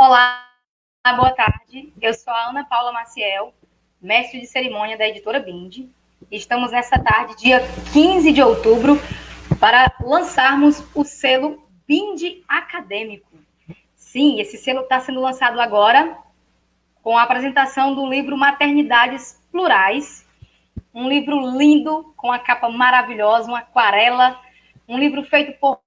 Olá, boa tarde. Eu sou a Ana Paula Maciel, mestre de cerimônia da editora Bindi. Estamos nessa tarde, dia 15 de outubro, para lançarmos o selo Bindi Acadêmico. Sim, esse selo está sendo lançado agora com a apresentação do livro Maternidades Plurais, um livro lindo, com a capa maravilhosa, uma aquarela, um livro feito por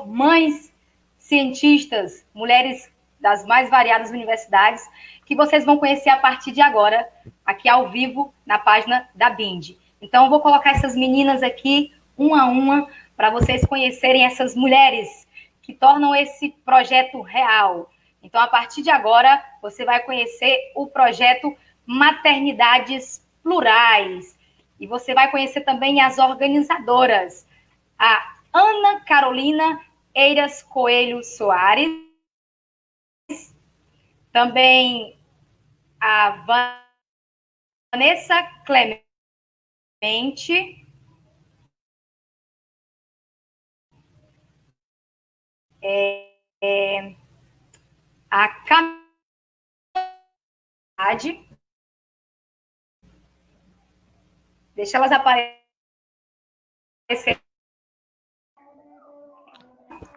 mães cientistas, mulheres das mais variadas universidades, que vocês vão conhecer a partir de agora, aqui ao vivo, na página da Bindi. Então, eu vou colocar essas meninas aqui, uma a uma, para vocês conhecerem essas mulheres que tornam esse projeto real. Então, a partir de agora, você vai conhecer o projeto Maternidades Plurais. E você vai conhecer também as organizadoras, a Ana Carolina Eiras Coelho Soares, também a Vanessa Clemente, a Camila, deixa elas aparecerem.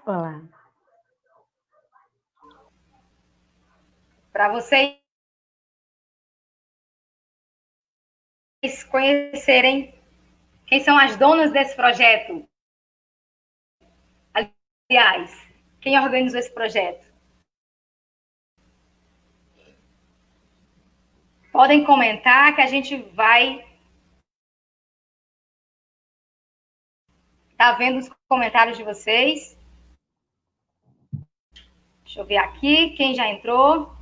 Olá. Para vocês conhecerem quem são as donas desse projeto. Aliás, quem organizou esse projeto? Podem comentar que a gente vai estar vendo os comentários de vocês. Deixa eu ver aqui quem já entrou.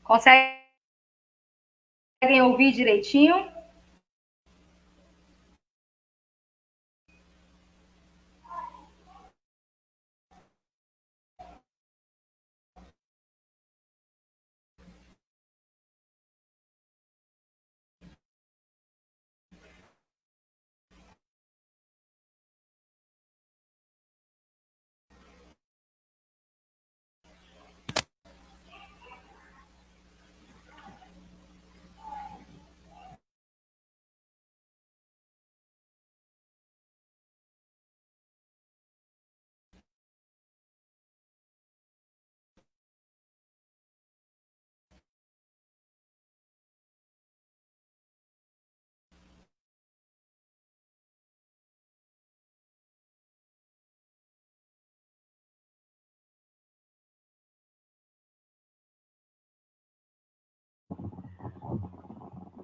Conseguem ouvir direitinho?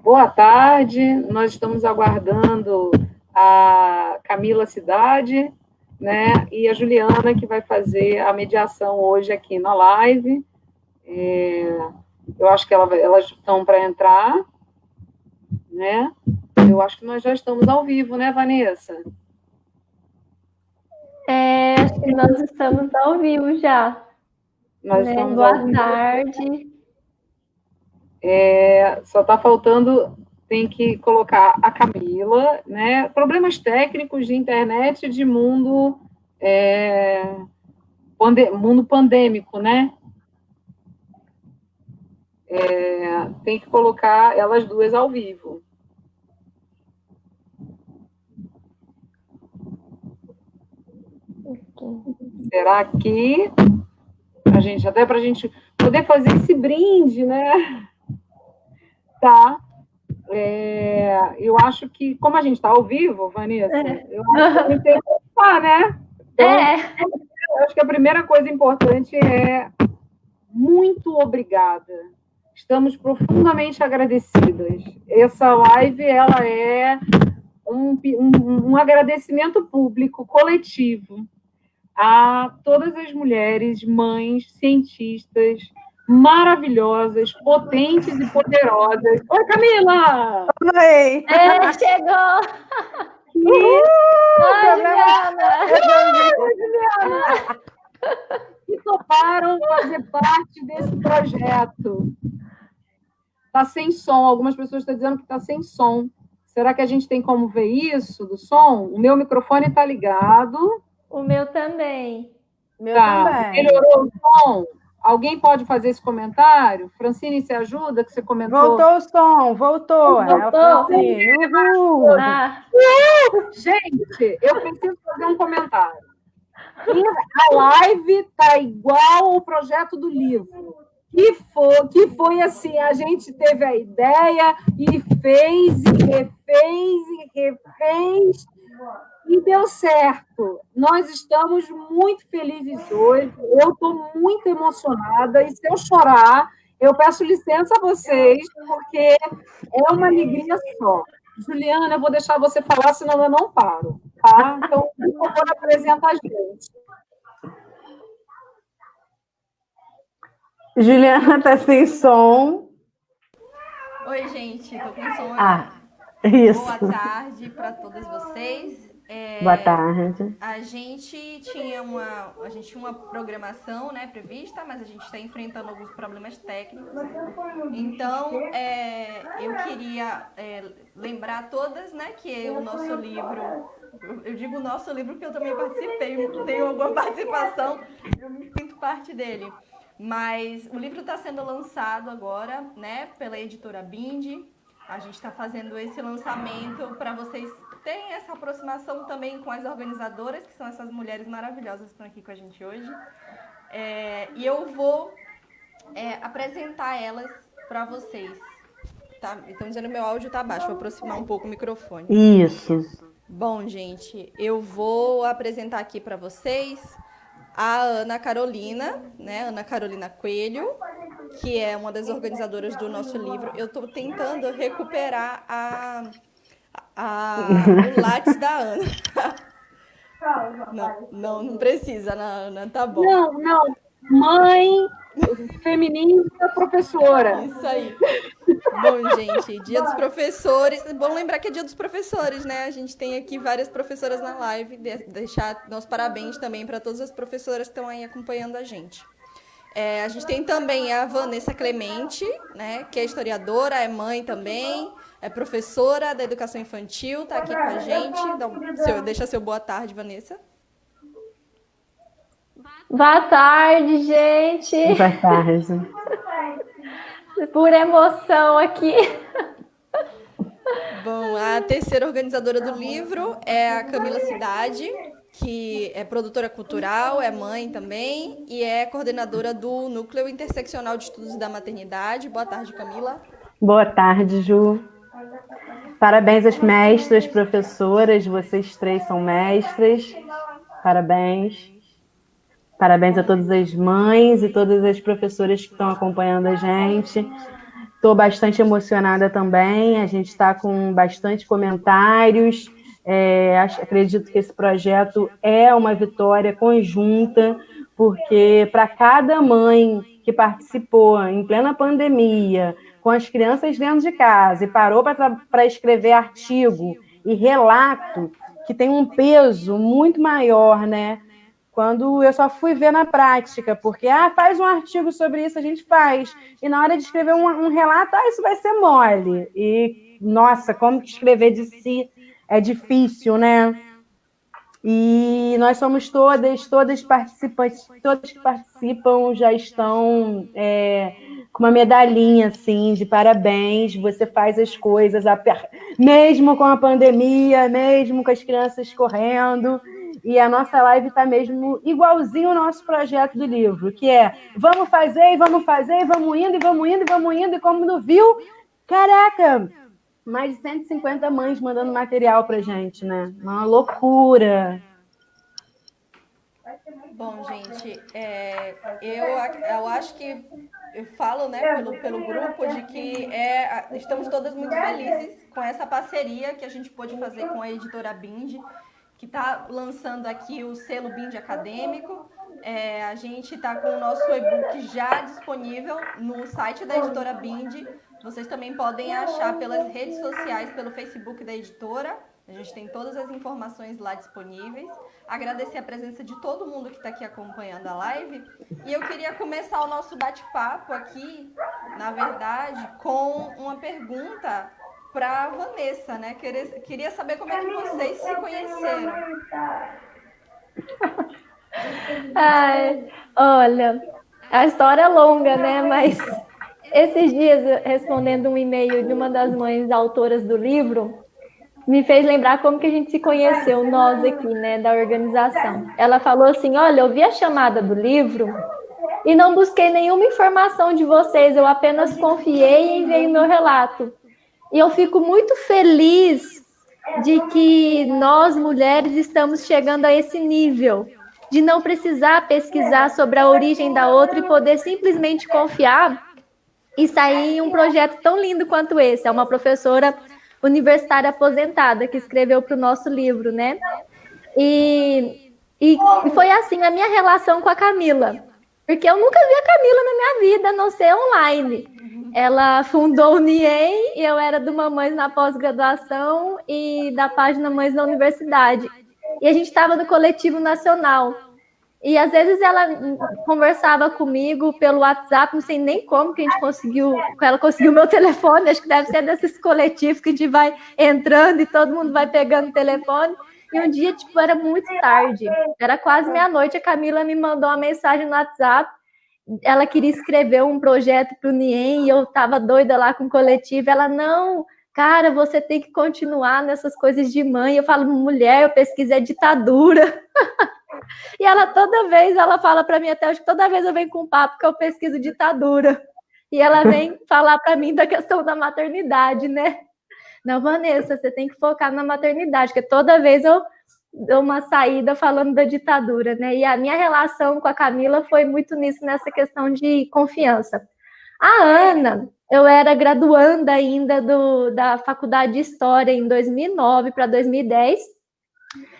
Boa tarde, nós estamos aguardando a Camila Cidade, né, e a Juliana, que vai fazer a mediação hoje aqui na live. Eu acho que elas estão para entrar, né? Eu acho que nós já estamos ao vivo, né, Vanessa? Acho que nós estamos ao vivo já. Nós estamos Boa ao vivo. tarde. Só está faltando, tem que colocar a Camila, né? Problemas técnicos de internet de mundo, mundo pandêmico, né? Tem que colocar elas duas ao vivo. Será que até para a gente poder fazer esse brinde, né? Tá. Eu acho que, como a gente está ao vivo, Vanessa, eu acho que tem que participar, né? Então, eu acho que a primeira coisa importante é muito obrigada. Estamos profundamente agradecidas. Essa live, ela é um agradecimento público, coletivo, a todas as mulheres, mães, cientistas, maravilhosas, potentes e poderosas. Oi, Camila! Oi! Chegou! Juliana! Que toparam fazer parte desse projeto. Está sem som, algumas pessoas estão dizendo que está sem som. Será que a gente tem como ver isso do som? O meu microfone está ligado. O meu também. Melhorou o som? Alguém pode fazer esse comentário? Francine, você ajuda, que você comentou? Voltou o som, voltou. É a Francine. Uhul! Gente, eu preciso fazer um comentário. A live está igual ao projeto do livro. Que foi assim, a gente teve a ideia e fez, e refez, e refez, e deu certo. Nós estamos muito felizes hoje, eu estou muito emocionada, e se eu chorar, eu peço licença a vocês, porque é uma alegria só. Juliana, eu vou deixar você falar, senão eu não paro, tá? Então, por favor, apresenta a gente. Juliana está sem som. Oi, gente, tô com som agora. Isso. Boa tarde para todas vocês. Boa tarde. A gente tinha uma programação, né, prevista, mas a gente está enfrentando alguns problemas técnicos. Então, eu queria lembrar todas, né, que o nosso livro, eu digo nosso livro porque eu também participei, tenho alguma participação, eu me sinto parte dele. Mas o livro está sendo lançado agora, né, pela editora Bindi. A gente está fazendo esse lançamento para vocês terem essa aproximação também com as organizadoras, que são essas mulheres maravilhosas que estão aqui com a gente hoje. E eu vou apresentar elas para vocês. Tá? Estão dizendo que meu áudio está baixo, vou aproximar um pouco o microfone. Isso. Bom, gente, eu vou apresentar aqui para vocês a Ana Carolina, né? Ana Carolina Coelho, que é uma das organizadoras do nosso livro. Eu estou tentando recuperar o látis da Ana. Não precisa, Ana, tá bom. Não. Mãe, feminista, professora. Isso aí. Bom, gente, Dia dos Professores. Bom lembrar que é Dia dos Professores, né? A gente tem aqui várias professoras na live. Deixar nossos parabéns também para todas as professoras que estão aí acompanhando a gente. A gente tem também a Vanessa Clemente, né? Que é historiadora, é mãe também, é professora da educação infantil, está aqui com a gente. Deixa seu boa tarde, Vanessa. Boa tarde, gente. Boa tarde. Por emoção aqui. Bom, a terceira organizadora do livro é a Camila Cidade, que é produtora cultural, é mãe também e é coordenadora do Núcleo Interseccional de Estudos da Maternidade. Boa tarde, Camila. Boa tarde, Ju. Parabéns às mestras, professoras, vocês três são mestras. Parabéns. Parabéns a todas as mães e todas as professoras que estão acompanhando a gente. Estou bastante emocionada também, a gente está com bastante comentários. Acredito que esse projeto é uma vitória conjunta, porque para cada mãe que participou em plena pandemia, com as crianças dentro de casa, e parou para escrever artigo e relato, que tem um peso muito maior, né? Quando eu só fui ver na prática, porque faz um artigo sobre isso, a gente faz. E na hora de escrever um relato, isso vai ser mole. E, nossa, como que escrever de si é difícil, né? E nós somos todas participantes, todas que participam já estão com uma medalhinha, assim, de parabéns, você faz as coisas, mesmo com a pandemia, mesmo com as crianças correndo. E a nossa live está mesmo igualzinho ao nosso projeto do livro, que é vamos fazer, e vamos fazer, e vamos indo, e vamos indo, e vamos indo, e como não viu, caraca, mais de 150 mães mandando material pra gente, né? Uma loucura. Bom, gente, eu acho que eu falo, né, pelo grupo, de que estamos todas muito felizes com essa parceria que a gente pôde fazer com a editora Bindi, que está lançando aqui o selo Bindi Acadêmico. A gente está com o nosso e-book já disponível no site da editora Bindi. Vocês também podem achar pelas redes sociais, pelo Facebook da editora, A gente tem todas as informações lá disponíveis. Agradecer a presença de todo mundo que está aqui acompanhando a live. E eu queria começar o nosso bate-papo aqui, na verdade, com uma pergunta para a Vanessa, né? Queria saber como é que vocês se conheceram. Ai, olha, a história é longa, né? Mas esses dias, respondendo um e-mail de uma das mães autoras do livro, me fez lembrar como que a gente se conheceu, nós aqui, né, da organização. Ela falou assim, olha, eu vi a chamada do livro e não busquei nenhuma informação de vocês, eu apenas confiei e enviei meu relato. E eu fico muito feliz de que nós, mulheres, estamos chegando a esse nível, de não precisar pesquisar sobre a origem da outra e poder simplesmente confiar e sair em um projeto tão lindo quanto esse. É uma professora universitária aposentada que escreveu para o nosso livro, né? E foi assim a minha relação com a Camila, porque eu nunca vi a Camila na minha vida, a não ser online. Ela fundou o NIEM e eu era do Mamães na pós-graduação e da página Mães na Universidade. E a gente estava no coletivo nacional. E às vezes ela conversava comigo pelo WhatsApp, não sei nem como que a gente conseguiu, ela conseguiu meu telefone, acho que deve ser desses coletivos que a gente vai entrando e todo mundo vai pegando o telefone. E um dia, tipo, era muito tarde, era quase meia-noite, a Camila me mandou uma mensagem no WhatsApp, ela queria escrever um projeto para o NIEM e eu estava doida lá com o coletivo, ela, não, cara, você tem que continuar nessas coisas de mãe. Eu falo, mulher, eu pesquisei ditadura. E ela toda vez, ela fala para mim, até hoje, toda vez eu venho com um papo que eu pesquiso ditadura. E ela vem falar para mim da questão da maternidade, né? Não, Vanessa, você tem que focar na maternidade, porque toda vez eu dou uma saída falando da ditadura, né? E a minha relação com a Camila foi muito nisso, nessa questão de confiança. A Ana, eu era graduanda ainda da Faculdade de História em 2009 para 2010,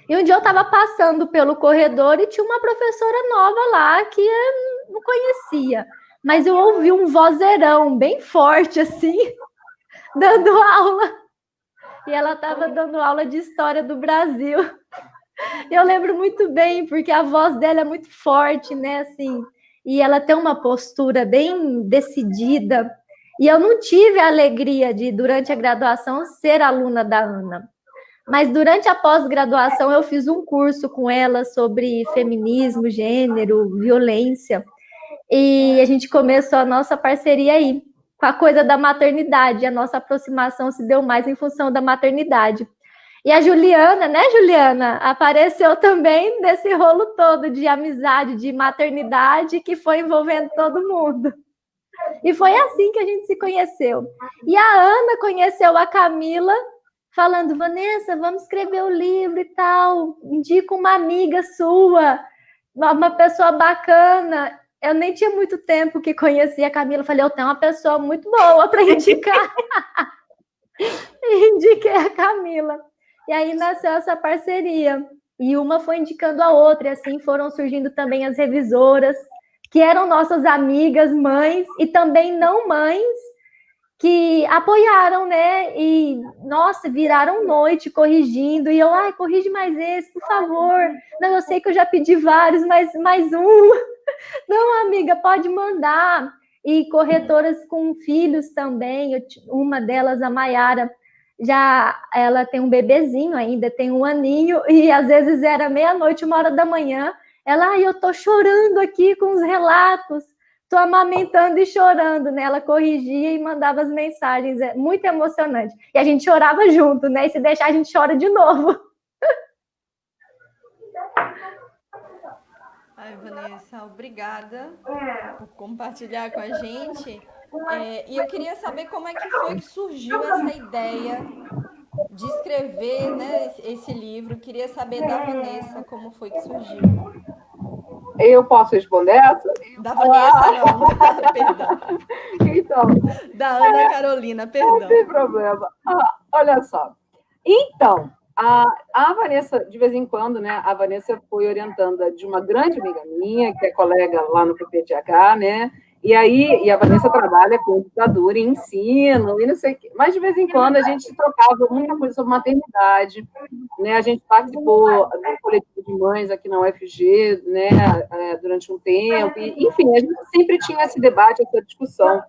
e um dia eu estava passando pelo corredor e tinha uma professora nova lá que eu não conhecia, mas eu ouvi um vozeirão bem forte assim, dando aula, e ela estava dando aula de História do Brasil. Eu lembro muito bem, porque a voz dela é muito forte, né, assim, e ela tem uma postura bem decidida, e eu não tive a alegria de, durante a graduação, ser aluna da Ana, mas durante a pós-graduação eu fiz um curso com ela sobre feminismo, gênero, violência, e a gente começou a nossa parceria aí, com a coisa da maternidade, a nossa aproximação se deu mais em função da maternidade. E a Juliana, né, Juliana, apareceu também nesse rolo todo de amizade, de maternidade, que foi envolvendo todo mundo. E foi assim que a gente se conheceu. E a Ana conheceu a Camila, falando, Vanessa, vamos escrever o livro e tal, indica uma amiga sua, uma pessoa bacana. Eu nem tinha muito tempo que conhecia a Camila, falei, eu tenho uma pessoa muito boa para indicar. E indiquei a Camila. E aí nasceu essa parceria. E uma foi indicando a outra, e assim foram surgindo também as revisoras, que eram nossas amigas, mães, e também não mães, que apoiaram, né? E, nossa, viraram noite corrigindo. E eu, ai, corrige mais esse, por favor. Não, eu sei que eu já pedi vários, mas mais um. Não, amiga, pode mandar. E corretoras com filhos também. Uma delas, a Maiara, ela tem um bebezinho ainda, tem 1 aninho, e às vezes era meia-noite, 1h da manhã, ela, eu tô chorando aqui com os relatos, tô amamentando e chorando, né? Ela corrigia e mandava as mensagens, é muito emocionante. E a gente chorava junto, né? E se deixar, a gente chora de novo. Ai, Vanessa, obrigada por compartilhar com a gente. E eu queria saber como é que foi que surgiu essa ideia de escrever, né, esse livro. Queria saber da Vanessa como foi que surgiu. Eu posso responder essa? Da Vanessa, não. Perdão. Então, da Ana Carolina, perdão. Não tem problema. Olha só. Então, a Vanessa, de vez em quando, né, a Vanessa foi orientanda de uma grande amiga minha, que é colega lá no PPTH, né, E aí, e a Vanessa trabalha com educadora e ensino, e não sei o quê. Mas, de vez em quando, a gente trocava muita coisa sobre maternidade, né? A gente participou do coletivo de mães aqui na UFG, né? Durante um tempo. E, enfim, a gente sempre tinha esse debate, essa discussão.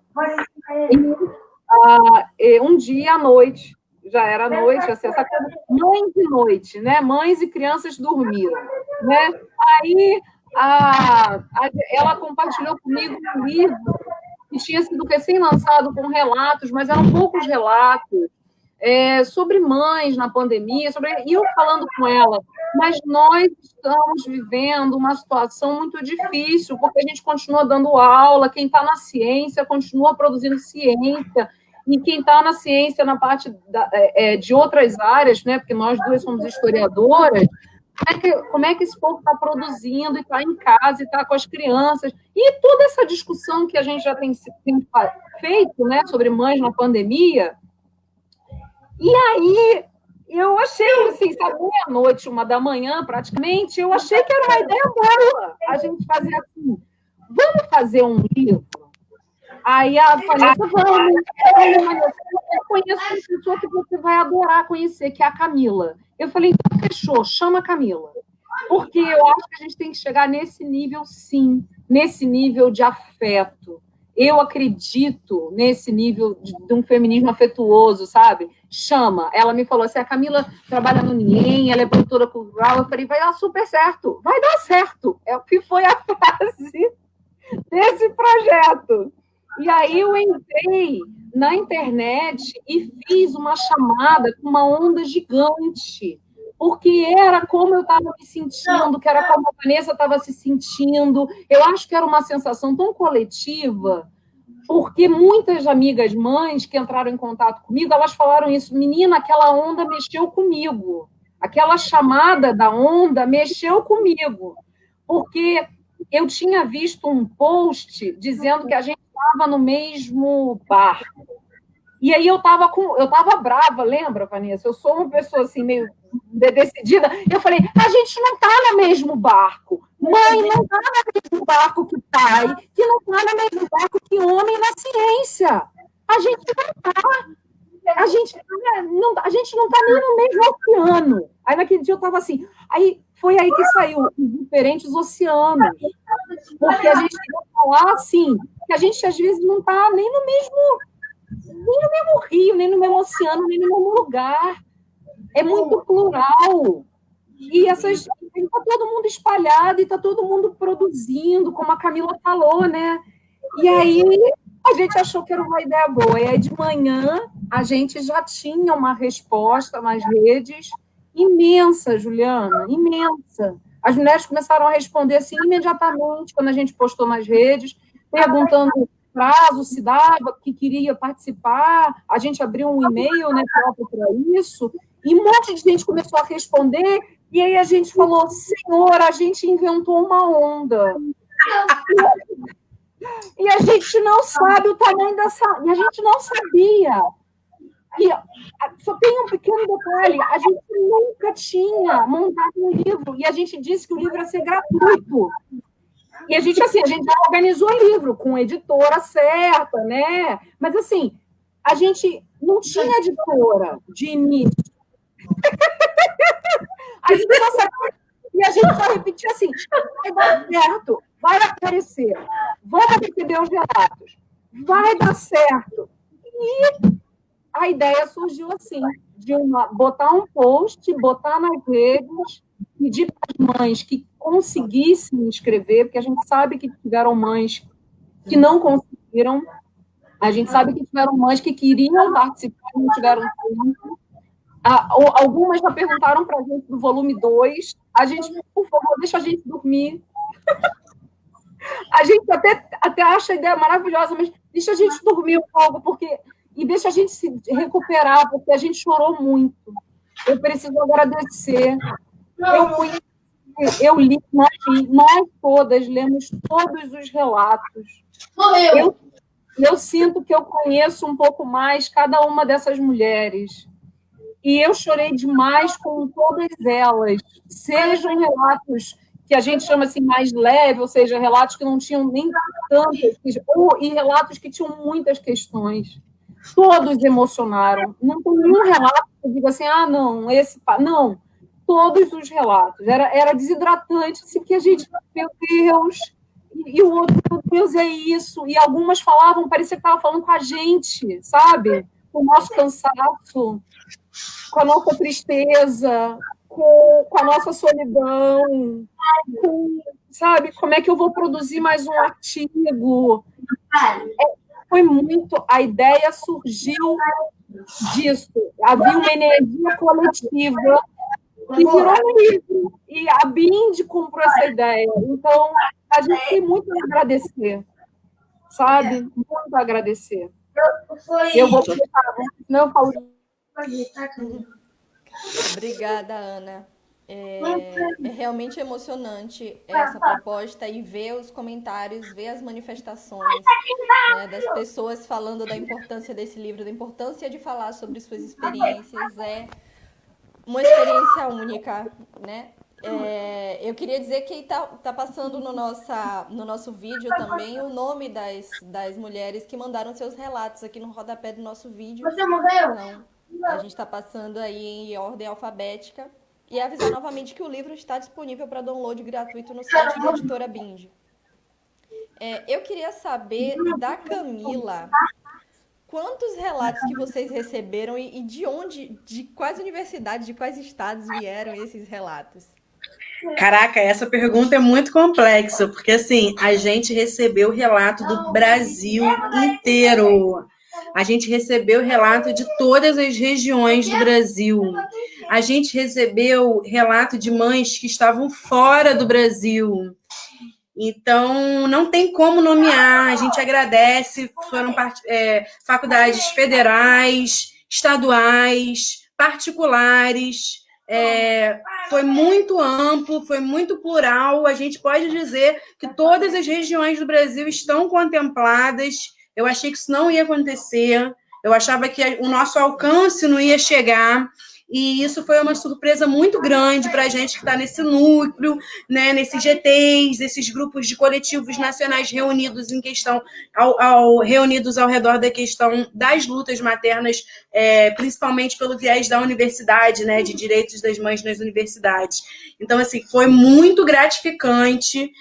E um dia à noite, já era noite, assim, essa coisa, mães de noite, né? Mães e crianças dormiram, né? Aí ela compartilhou comigo um livro que tinha sido recém-lançado com relatos, mas eram poucos relatos, sobre mães na pandemia, e eu falando com ela, mas nós estamos vivendo uma situação muito difícil, porque a gente continua dando aula, quem está na ciência continua produzindo ciência, e quem está na ciência, na parte de outras áreas, né, porque nós duas somos historiadoras, como é que esse povo está produzindo e está em casa e está com as crianças? E toda essa discussão que a gente já tem feito, né, sobre mães na pandemia. E aí eu achei, assim, sabe, meia-noite, 1h praticamente, eu achei que era uma ideia boa a gente fazer assim, vamos fazer um livro? Aí a Vanessa, vamos. Eu conheço uma pessoa que você vai adorar conhecer, que é a Camila. Eu falei, então fechou, chama a Camila. Porque eu acho que a gente tem que chegar nesse nível, sim, nesse nível de afeto. Eu acredito nesse nível de um feminismo afetuoso, sabe? Chama. Ela me falou assim, a Camila trabalha no NIEM, ela é produtora cultural. Eu falei, vai dar super certo, vai dar certo. É o que foi a frase desse projeto. E aí eu entrei na internet e fiz uma chamada com uma onda gigante, porque era como eu estava me sentindo, que era como a Vanessa estava se sentindo. Eu acho que era uma sensação tão coletiva, porque muitas amigas mães que entraram em contato comigo, elas falaram isso, menina, aquela onda mexeu comigo, aquela chamada da onda mexeu comigo, porque eu tinha visto um post dizendo que a gente estava no mesmo barco. E aí eu estava brava, lembra, Vanessa? Eu sou uma pessoa assim, meio decidida. Eu falei, a gente não está no mesmo barco. Mãe não está no mesmo barco que pai, que não está no mesmo barco que homem na ciência. A gente não está. A gente não está nem no mesmo oceano. Aí naquele dia eu estava assim. Aí foi aí que saiu os diferentes oceanos. Porque a gente vai falar assim, que a gente às vezes não está nem no mesmo rio, nem no mesmo oceano, nem no mesmo lugar. É muito plural. E está todo mundo espalhado e está todo mundo produzindo, como a Camila falou, né? E aí a gente achou que era uma ideia boa. E aí de manhã a gente já tinha uma resposta nas redes imensa, Juliana, imensa. As mulheres começaram a responder assim imediatamente quando a gente postou nas redes, perguntando prazo, se dava, que queria participar. A gente abriu um e-mail, né, próprio para isso, e um monte de gente começou a responder, e aí a gente falou, senhor, a gente inventou uma onda. E a gente não sabe o tamanho dessa... E a gente não sabia. E só tem um pequeno detalhe, a gente nunca tinha montado um livro, e a gente disse que o livro ia ser gratuito. E a gente já organizou o livro com a editora certa, né? Mas, assim, a gente não tinha editora de início. A gente não sabia, e a gente só repetia assim, vai dar certo, vai aparecer, vamos receber os relatos, vai dar certo. E a ideia surgiu assim, de botar um post, botar nas redes, pedir para as mães que conseguissem escrever, porque a gente sabe que tiveram mães que não conseguiram, a gente sabe que tiveram mães que queriam participar e não tiveram tempo. Algumas já perguntaram para a gente do volume 2, a gente, por favor, deixa a gente dormir. A gente até acha a ideia maravilhosa, mas deixa a gente dormir um pouco, e deixa a gente se recuperar, porque a gente chorou muito. Eu preciso agradecer. Eu li, nós todas lemos todos os relatos. Eu sinto que eu conheço um pouco mais cada uma dessas mulheres. E eu chorei demais com todas elas. Sejam relatos que a gente chama assim mais leve, ou seja, relatos que não tinham nem tantas, e relatos que tinham muitas questões. Todos emocionaram. Não tem nenhum relato que eu diga assim, não, não. Todos os relatos. Era desidratante, assim, que a gente, meu Deus, e o outro, meu Deus, é isso. E algumas falavam, parecia que estava falando com a gente, sabe? Com o nosso cansaço, com a nossa tristeza, com a nossa solidão, sabe? Como é que eu vou produzir mais um artigo? Foi muito... A ideia surgiu disso. Havia uma energia coletiva que virou um livro. E a Bindi comprou essa ideia. Então, a gente tem muito a agradecer, sabe? Muito a agradecer. Eu vou começar, senão eu falo... Obrigada, Ana. É realmente emocionante essa proposta e ver os comentários, ver as manifestações, né, das pessoas falando da importância desse livro, da importância de falar sobre suas experiências. É uma experiência única, né? Eu queria dizer que tá passando no nosso vídeo também o nome das mulheres que mandaram seus relatos aqui no rodapé do nosso vídeo. Então, a gente está passando aí em ordem alfabética. E avisar novamente que o livro está disponível para download gratuito no site da Editora Bindi. Eu queria saber da Camila, quantos relatos que vocês receberam e de onde, de quais universidades, de quais estados vieram esses relatos? Caraca, essa pergunta é muito complexa, porque assim, a gente recebeu o relato do Brasil inteiro. A gente recebeu relato de todas as regiões do Brasil. A gente recebeu relato de mães que estavam fora do Brasil. Então, não tem como nomear. A gente agradece. Foram faculdades federais, estaduais, particulares. Foi muito amplo, foi muito plural. A gente pode dizer que todas as regiões do Brasil estão contempladas. Eu achei que isso não ia acontecer. Eu achava que o nosso alcance não ia chegar. E isso foi uma surpresa muito grande para a gente que está nesse núcleo, né, nesses GTs, esses grupos de coletivos nacionais reunidos em questão, reunidos ao redor da questão das lutas maternas, principalmente pelo viés da universidade, né, de direitos das mães nas universidades. Então, assim, foi muito gratificante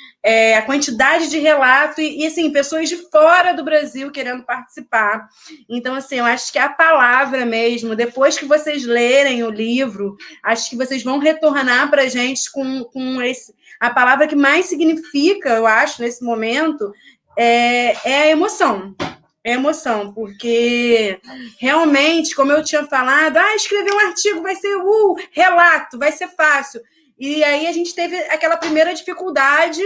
a quantidade de relato e, assim, pessoas de fora do Brasil querendo participar. Então, assim, eu acho que a palavra mesmo, depois que vocês lerem o livro, acho que vocês vão retornar para a gente com a palavra que mais significa, eu acho, nesse momento, é a emoção. É emoção, porque realmente, como eu tinha falado, escrever um artigo vai ser relato, vai ser fácil. E aí a gente teve aquela primeira dificuldade,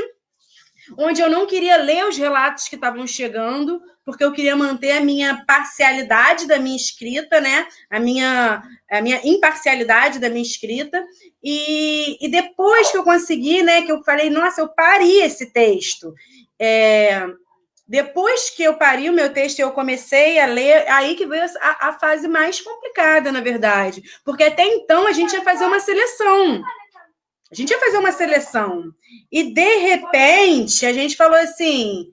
onde eu não queria ler os relatos que estavam chegando, porque eu queria manter a minha parcialidade da minha escrita, né? A minha imparcialidade da minha escrita. E depois que eu consegui, né? Que eu falei, nossa, eu pari esse texto. Depois que eu pari o meu texto e eu comecei a ler, aí que veio a fase mais complicada, na verdade. Porque até então a gente ia fazer uma seleção. E, de repente, a gente falou assim,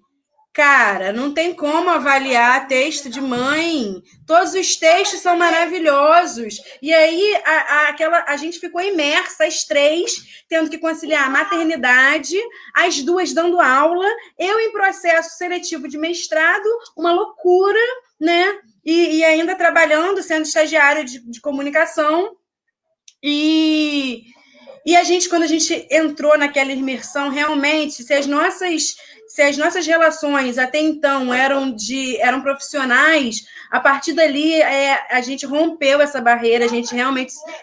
cara, não tem como avaliar texto de mãe. Todos os textos são maravilhosos. E aí, a gente ficou imersa, as três, tendo que conciliar a maternidade, as duas dando aula, eu em processo seletivo de mestrado, uma loucura, né? E ainda trabalhando, sendo estagiária de comunicação. E a gente, quando a gente entrou naquela imersão, realmente, se as nossas relações até então eram profissionais, a partir dali a gente rompeu essa barreira,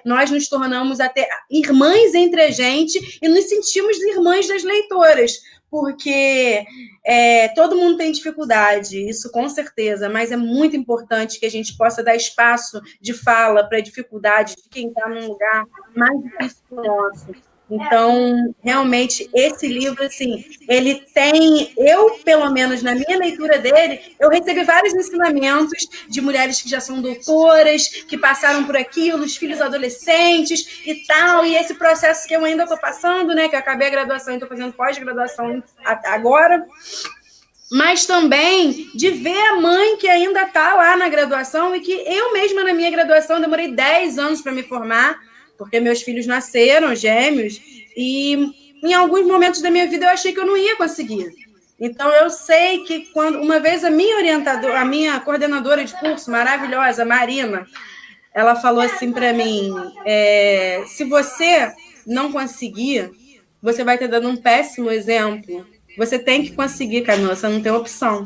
nós nos tornamos até irmãs entre a gente e nos sentimos irmãs das leitoras, porque todo mundo tem dificuldade, isso com certeza, mas é muito importante que a gente possa dar espaço de fala para a dificuldade de quem está num lugar mais difícil que o nosso. Então, realmente, esse livro, assim, ele tem, eu, pelo menos na minha leitura dele, eu recebi vários ensinamentos de mulheres que já são doutoras, que passaram por aquilo, os filhos adolescentes e tal, e esse processo que eu ainda estou passando, né, que eu acabei a graduação e estou fazendo pós-graduação agora, mas também de ver a mãe que ainda está lá na graduação e que eu mesma, na minha graduação, demorei 10 anos para me formar, porque meus filhos nasceram gêmeos, e em alguns momentos da minha vida eu achei que eu não ia conseguir. Então, eu sei que quando uma vez a minha orientadora, a minha coordenadora de curso, maravilhosa, Marina, ela falou assim para mim, se você não conseguir, você vai estar dando um péssimo exemplo. Você tem que conseguir, Camila, você não tem opção.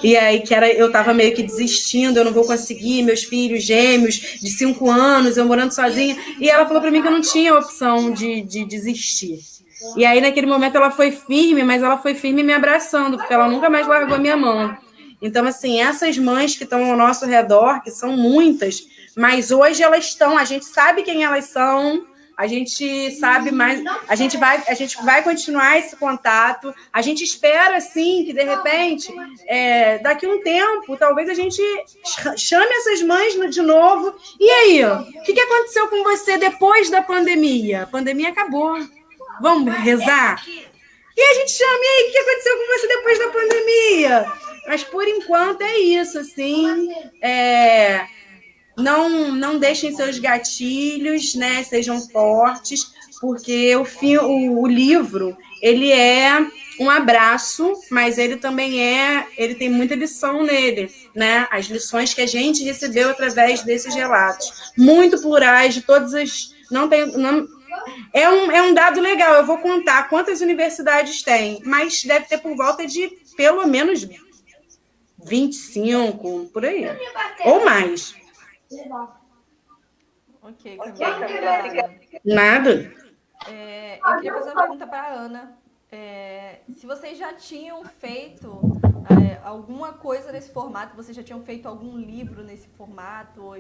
E aí, eu estava meio que desistindo, eu não vou conseguir, meus filhos gêmeos de 5 anos, eu morando sozinha. E ela falou para mim que eu não tinha opção de desistir. E aí, naquele momento, ela foi firme, mas ela foi firme me abraçando, porque ela nunca mais largou a minha mão. Então, assim, essas mães que estão ao nosso redor, que são muitas, mas hoje elas estão, a gente sabe quem elas são, a gente sabe mais, a gente vai continuar esse contato, a gente espera, sim, que, de repente, daqui a um tempo, talvez a gente chame essas mães de novo. E aí, o que aconteceu com você depois da pandemia? A pandemia acabou. Vamos rezar? E a gente chama, e aí, o que aconteceu com você depois da pandemia? Mas, por enquanto, é isso, assim. Não deixem seus gatilhos, né, sejam fortes, porque o livro, ele é um abraço, mas ele também ele tem muita lição nele, né? As lições que a gente recebeu através desses relatos. Muito plurais, de todas as... É um dado legal, eu vou contar quantas universidades tem, mas deve ter por volta de pelo menos 25, por aí, ou mais. Ok, Camila, obrigada. Nada. Eu queria fazer uma pergunta para a Ana. Se vocês já tinham feito alguma coisa nesse formato, vocês já tinham feito algum livro nesse formato, ou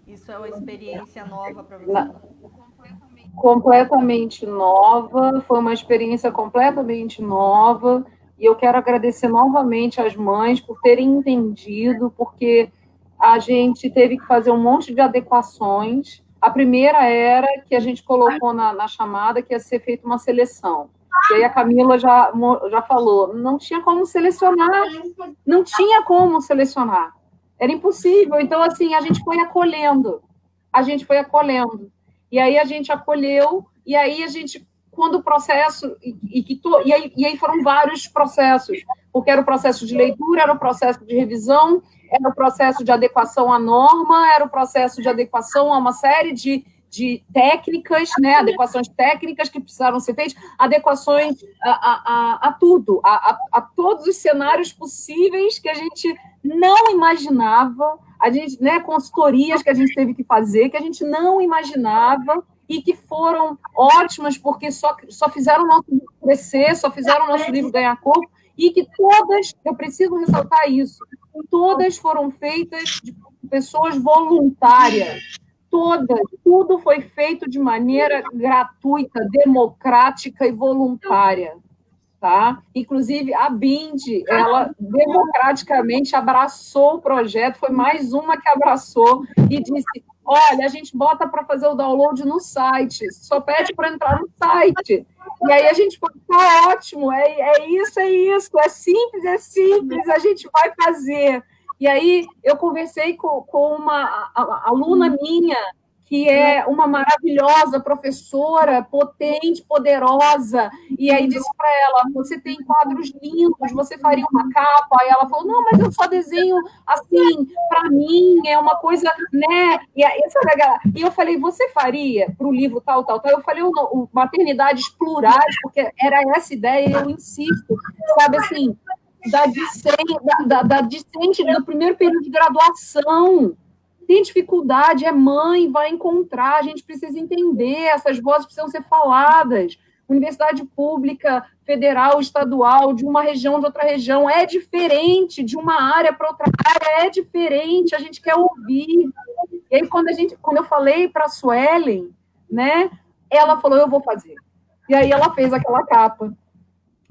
isso é uma experiência nova para vocês? Completamente nova, foi uma experiência completamente nova, e eu quero agradecer novamente às mães por terem entendido, porque a gente teve que fazer um monte de adequações. A primeira era que a gente colocou na chamada, que ia ser feita uma seleção. E aí a Camila já falou, não tinha como selecionar, era impossível. Então, assim, a gente foi acolhendo. E aí a gente acolheu, e aí a gente, quando o processo, e aí foram vários processos, porque era o processo de leitura, era o processo de revisão, era o processo de adequação à norma, era o processo de adequação a uma série de técnicas, né, adequações técnicas que precisaram ser feitas, adequações a tudo, a todos os cenários possíveis que a gente não imaginava, a gente, né, consultorias que a gente teve que fazer, que a gente não imaginava, e que foram ótimas, porque só fizeram o nosso livro crescer, só fizeram o nosso livro ganhar corpo, e que todas, eu preciso ressaltar isso, todas foram feitas de pessoas voluntárias, tudo foi feito de maneira gratuita, democrática e voluntária, tá? Inclusive, a Bindi, ela democraticamente abraçou o projeto, foi mais uma que abraçou e disse, olha, a gente bota para fazer o download no site, só pede para entrar no site. E aí a gente falou, tá ótimo, é isso, é simples, a gente vai fazer. E aí eu conversei com uma aluna minha, que é uma maravilhosa professora, potente, poderosa, e aí disse para ela, você tem quadros lindos, você faria uma capa? Aí ela falou, não, mas eu só desenho assim, para mim, é uma coisa, né? E eu falei, você faria para o livro tal? Eu falei, maternidades plurais, porque era essa ideia, e eu insisto, sabe assim, da discente do primeiro período de graduação, tem dificuldade, é mãe, vai encontrar, a gente precisa entender, essas vozes precisam ser faladas. Universidade pública, federal, estadual, de uma região, de outra região, é diferente, de uma área para outra área, é diferente, a gente quer ouvir. E aí, quando eu falei para a Suelen, né, ela falou, eu vou fazer. E aí ela fez aquela capa.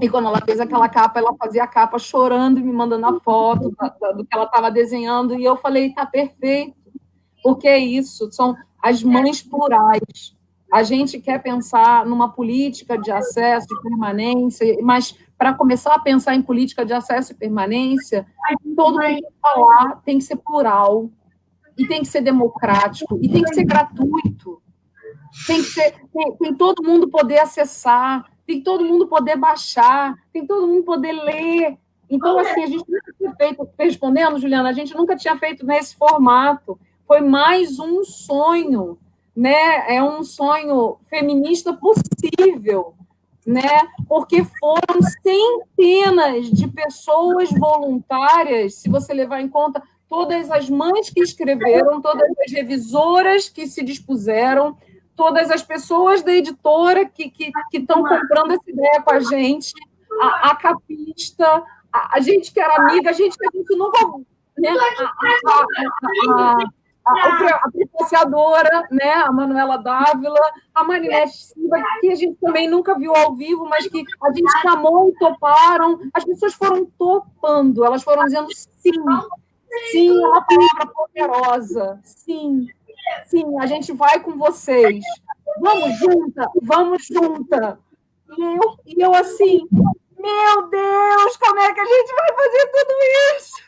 E quando ela fez aquela capa, ela fazia a capa chorando e me mandando a foto do que ela estava desenhando. E eu falei, tá perfeito. Porque é isso, são as mães plurais. A gente quer pensar numa política de acesso, de permanência, mas para começar a pensar em política de acesso e permanência, todo mundo que falar tem que ser plural, e tem que ser democrático, e tem que ser gratuito. Tem todo mundo poder acessar, tem todo mundo poder baixar, tem todo mundo poder ler. Então, assim, a gente nunca tinha feito, respondendo, Juliana, a gente nunca tinha feito nesse formato. Foi mais um sonho, né? É um sonho feminista possível, né? Porque foram centenas de pessoas voluntárias, se você levar em conta todas as mães que escreveram, todas as revisoras que se dispuseram, todas as pessoas da editora que estão comprando essa ideia com a gente, a capista, a gente que era amiga, a gente nunca... Né, a prefaciadora, né, a Manuela Dávila, a Marinete Silva, que a gente também nunca viu ao vivo, mas que a gente chamou e toparam. As pessoas foram topando, elas foram dizendo sim, sim, é uma palavra poderosa, sim, sim, a gente vai com vocês. Vamos junta. E eu assim, meu Deus, como é que a gente vai fazer tudo isso?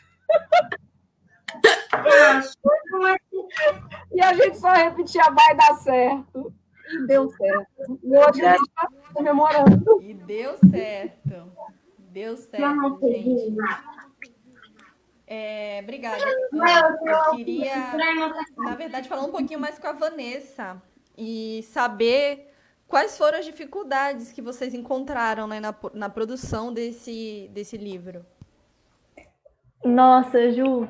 E a gente só repetia, vai dar certo. E deu certo. E hoje a gente está comemorando. E deu certo. Deu certo, gente. Obrigada. Eu queria, na verdade, falar um pouquinho mais com a Vanessa e saber quais foram as dificuldades que vocês encontraram, né, na produção desse livro. Nossa, Ju,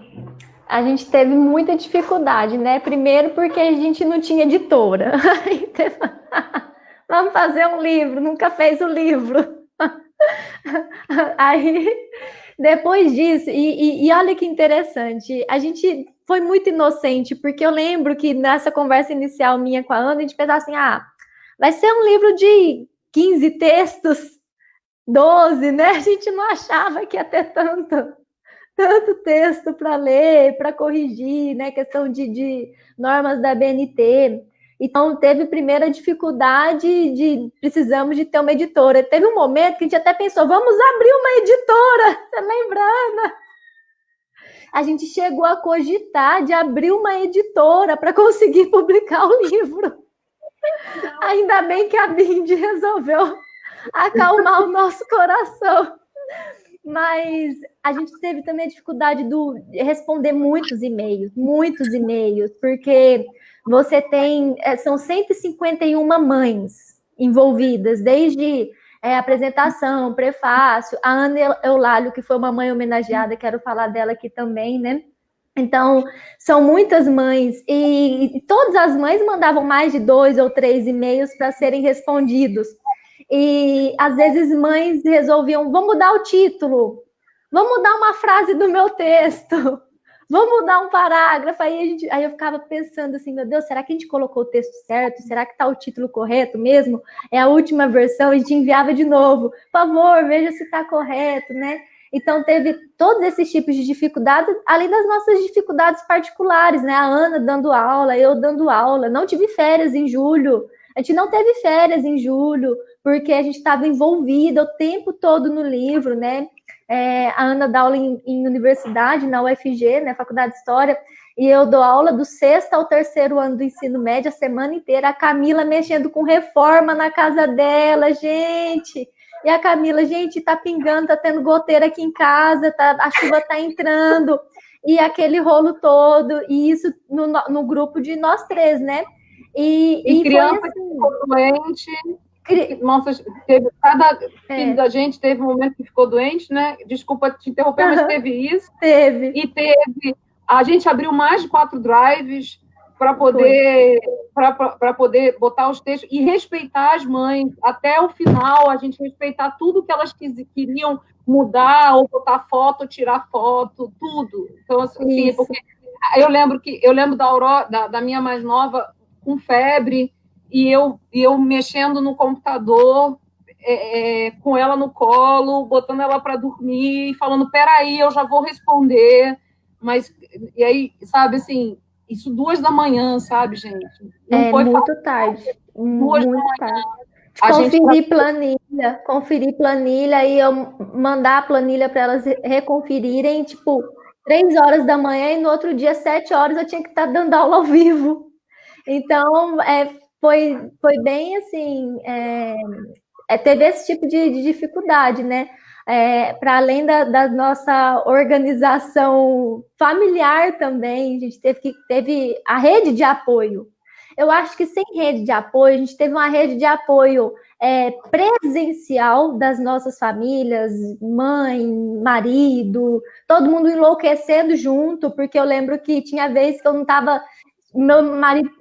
a gente teve muita dificuldade, né? Primeiro porque a gente não tinha editora. Vamos fazer um livro, nunca fez o livro. Aí, depois disso, e olha que interessante, a gente foi muito inocente, porque eu lembro que nessa conversa inicial minha com a Ana, a gente pensava assim, vai ser um livro de 15 textos, 12, né? A gente não achava que ia ter tanto texto para ler, para corrigir, né? Questão de normas da BNT. Então, teve primeira dificuldade de precisamos de ter uma editora. Teve um momento que a gente até pensou, vamos abrir uma editora, você lembra, Ana? A gente chegou a cogitar de abrir uma editora para conseguir publicar o livro. Ainda bem que a Bindi resolveu acalmar o nosso coração. Mas a gente teve também a dificuldade de responder muitos e-mails, porque você tem, são 151 mães envolvidas, desde apresentação, prefácio, a Ana Eulálio, que foi uma mãe homenageada, quero falar dela aqui também, né? Então, são muitas mães, e todas as mães mandavam mais de 2 ou 3 e-mails para serem respondidos. E às vezes mães resolviam, vamos mudar o título, vamos mudar uma frase do meu texto, vamos mudar um parágrafo. Aí eu ficava pensando assim, meu Deus, será que a gente colocou o texto certo? Será que está o título correto mesmo? É a última versão, a gente enviava de novo, por favor, veja se está correto, né? Então teve todos esses tipos de dificuldades, além das nossas dificuldades particulares, né? A Ana dando aula, eu dando aula, não tive férias em julho, a gente não teve férias em julho, porque a gente estava envolvida o tempo todo no livro, né? A Ana dá aula em universidade, na UFG, né? Faculdade de História, e eu dou aula do 6º ao 3º ano do ensino médio a semana inteira. A Camila mexendo com reforma na casa dela, gente. E a Camila, gente, tá pingando, tá tendo goteira aqui em casa, a chuva tá entrando, e aquele rolo todo, e isso no grupo de nós 3, né? E criança assim, que ficou doente. Nossa, cada filho da gente teve um momento que ficou doente, né? Desculpa te interromper, mas teve isso. Teve. E a gente abriu mais de 4 drives para poder botar os textos e respeitar as mães até o final, a gente respeitar tudo que elas queriam mudar, ou botar foto, tirar foto, tudo. Então, assim, porque eu lembro da Aurora, da minha mais nova, com febre, e eu mexendo no computador, com ela no colo, botando ela para dormir, falando, peraí, eu já vou responder, mas, e aí, sabe, assim, isso 2 da manhã, sabe, gente? Não foi muito fácil. tarde, 2 muito tarde. a gente Conferir planilha e eu mandar a planilha para elas reconferirem, tipo, 3 horas da manhã e no outro dia, 7 horas, eu tinha que estar dando aula ao vivo. Então, foi bem assim, teve esse tipo de dificuldade, né? Para além da nossa organização familiar também, a gente teve a rede de apoio. Eu acho que sem rede de apoio, a gente teve uma rede de apoio presencial das nossas famílias, mãe, marido, todo mundo enlouquecendo junto, porque eu lembro que tinha vezes que eu não estava.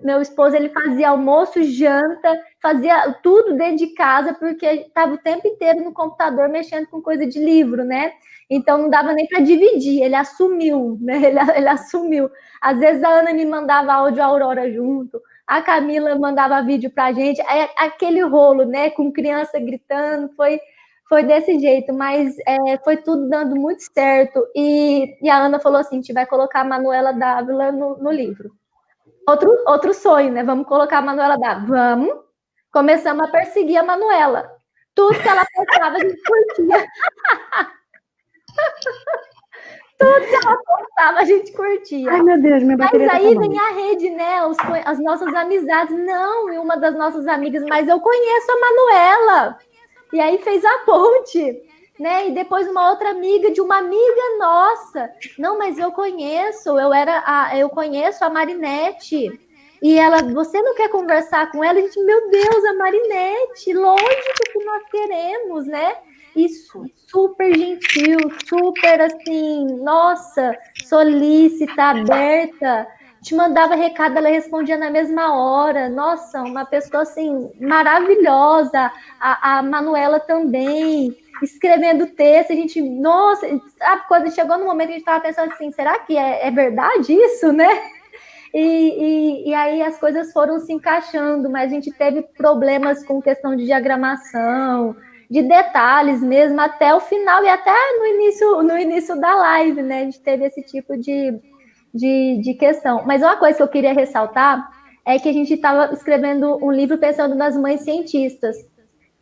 Meu esposo, ele fazia almoço, janta, fazia tudo dentro de casa, porque estava o tempo inteiro no computador mexendo com coisa de livro, né? Então não dava nem para dividir, ele assumiu, né? Ele assumiu. Às vezes a Ana me mandava áudio a Aurora junto, a Camila mandava vídeo pra gente, aquele rolo, né? Com criança gritando, foi desse jeito, mas foi tudo dando muito certo. E a Ana falou assim: a gente vai colocar a Manuela Dávila no livro. Outro sonho, né? Vamos colocar a Manuela Dávila. Vamos. Começamos a perseguir a Manuela. Tudo que ela postava, a gente curtia. Tudo que ela postava, a gente curtia. Ai, meu Deus, minha bateria Mas tá aí acabando. vem a rede, né? As nossas amizades. Não, e uma das nossas amigas, mas eu conheço a Manuela. E aí fez a ponte, né? E depois uma outra amiga de uma amiga nossa. Não, mas eu conheço, eu conheço a Marinete. E ela, você não quer conversar com ela? A gente, meu Deus, a Marinete, lógico que nós queremos, né? Isso, super gentil, super assim, nossa, solícita, aberta. Te mandava recado, ela respondia na mesma hora. Nossa, uma pessoa assim maravilhosa. A Manuela também, escrevendo texto, a gente, nossa, sabe, quando chegou no momento que a gente estava pensando assim, será que é verdade isso, né? E aí as coisas foram se encaixando, mas a gente teve problemas com questão de diagramação, de detalhes mesmo, até o final e até no início da live, né? A gente teve esse tipo de questão. Mas uma coisa que eu queria ressaltar é que a gente estava escrevendo um livro pensando nas mães cientistas.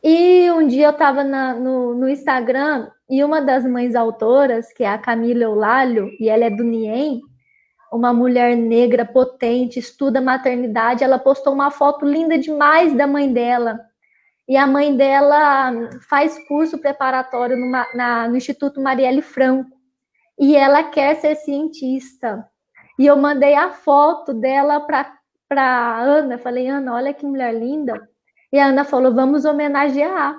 E um dia eu estava no Instagram e uma das mães autoras, que é a Camila Eulálio, e ela é do NIEM, uma mulher negra potente, estuda maternidade, ela postou uma foto linda demais da mãe dela. E a mãe dela faz curso preparatório no Instituto Marielle Franco. E ela quer ser cientista. E eu mandei a foto dela para Ana. Falei, Ana, olha que mulher linda. E a Ana falou, vamos homenagear.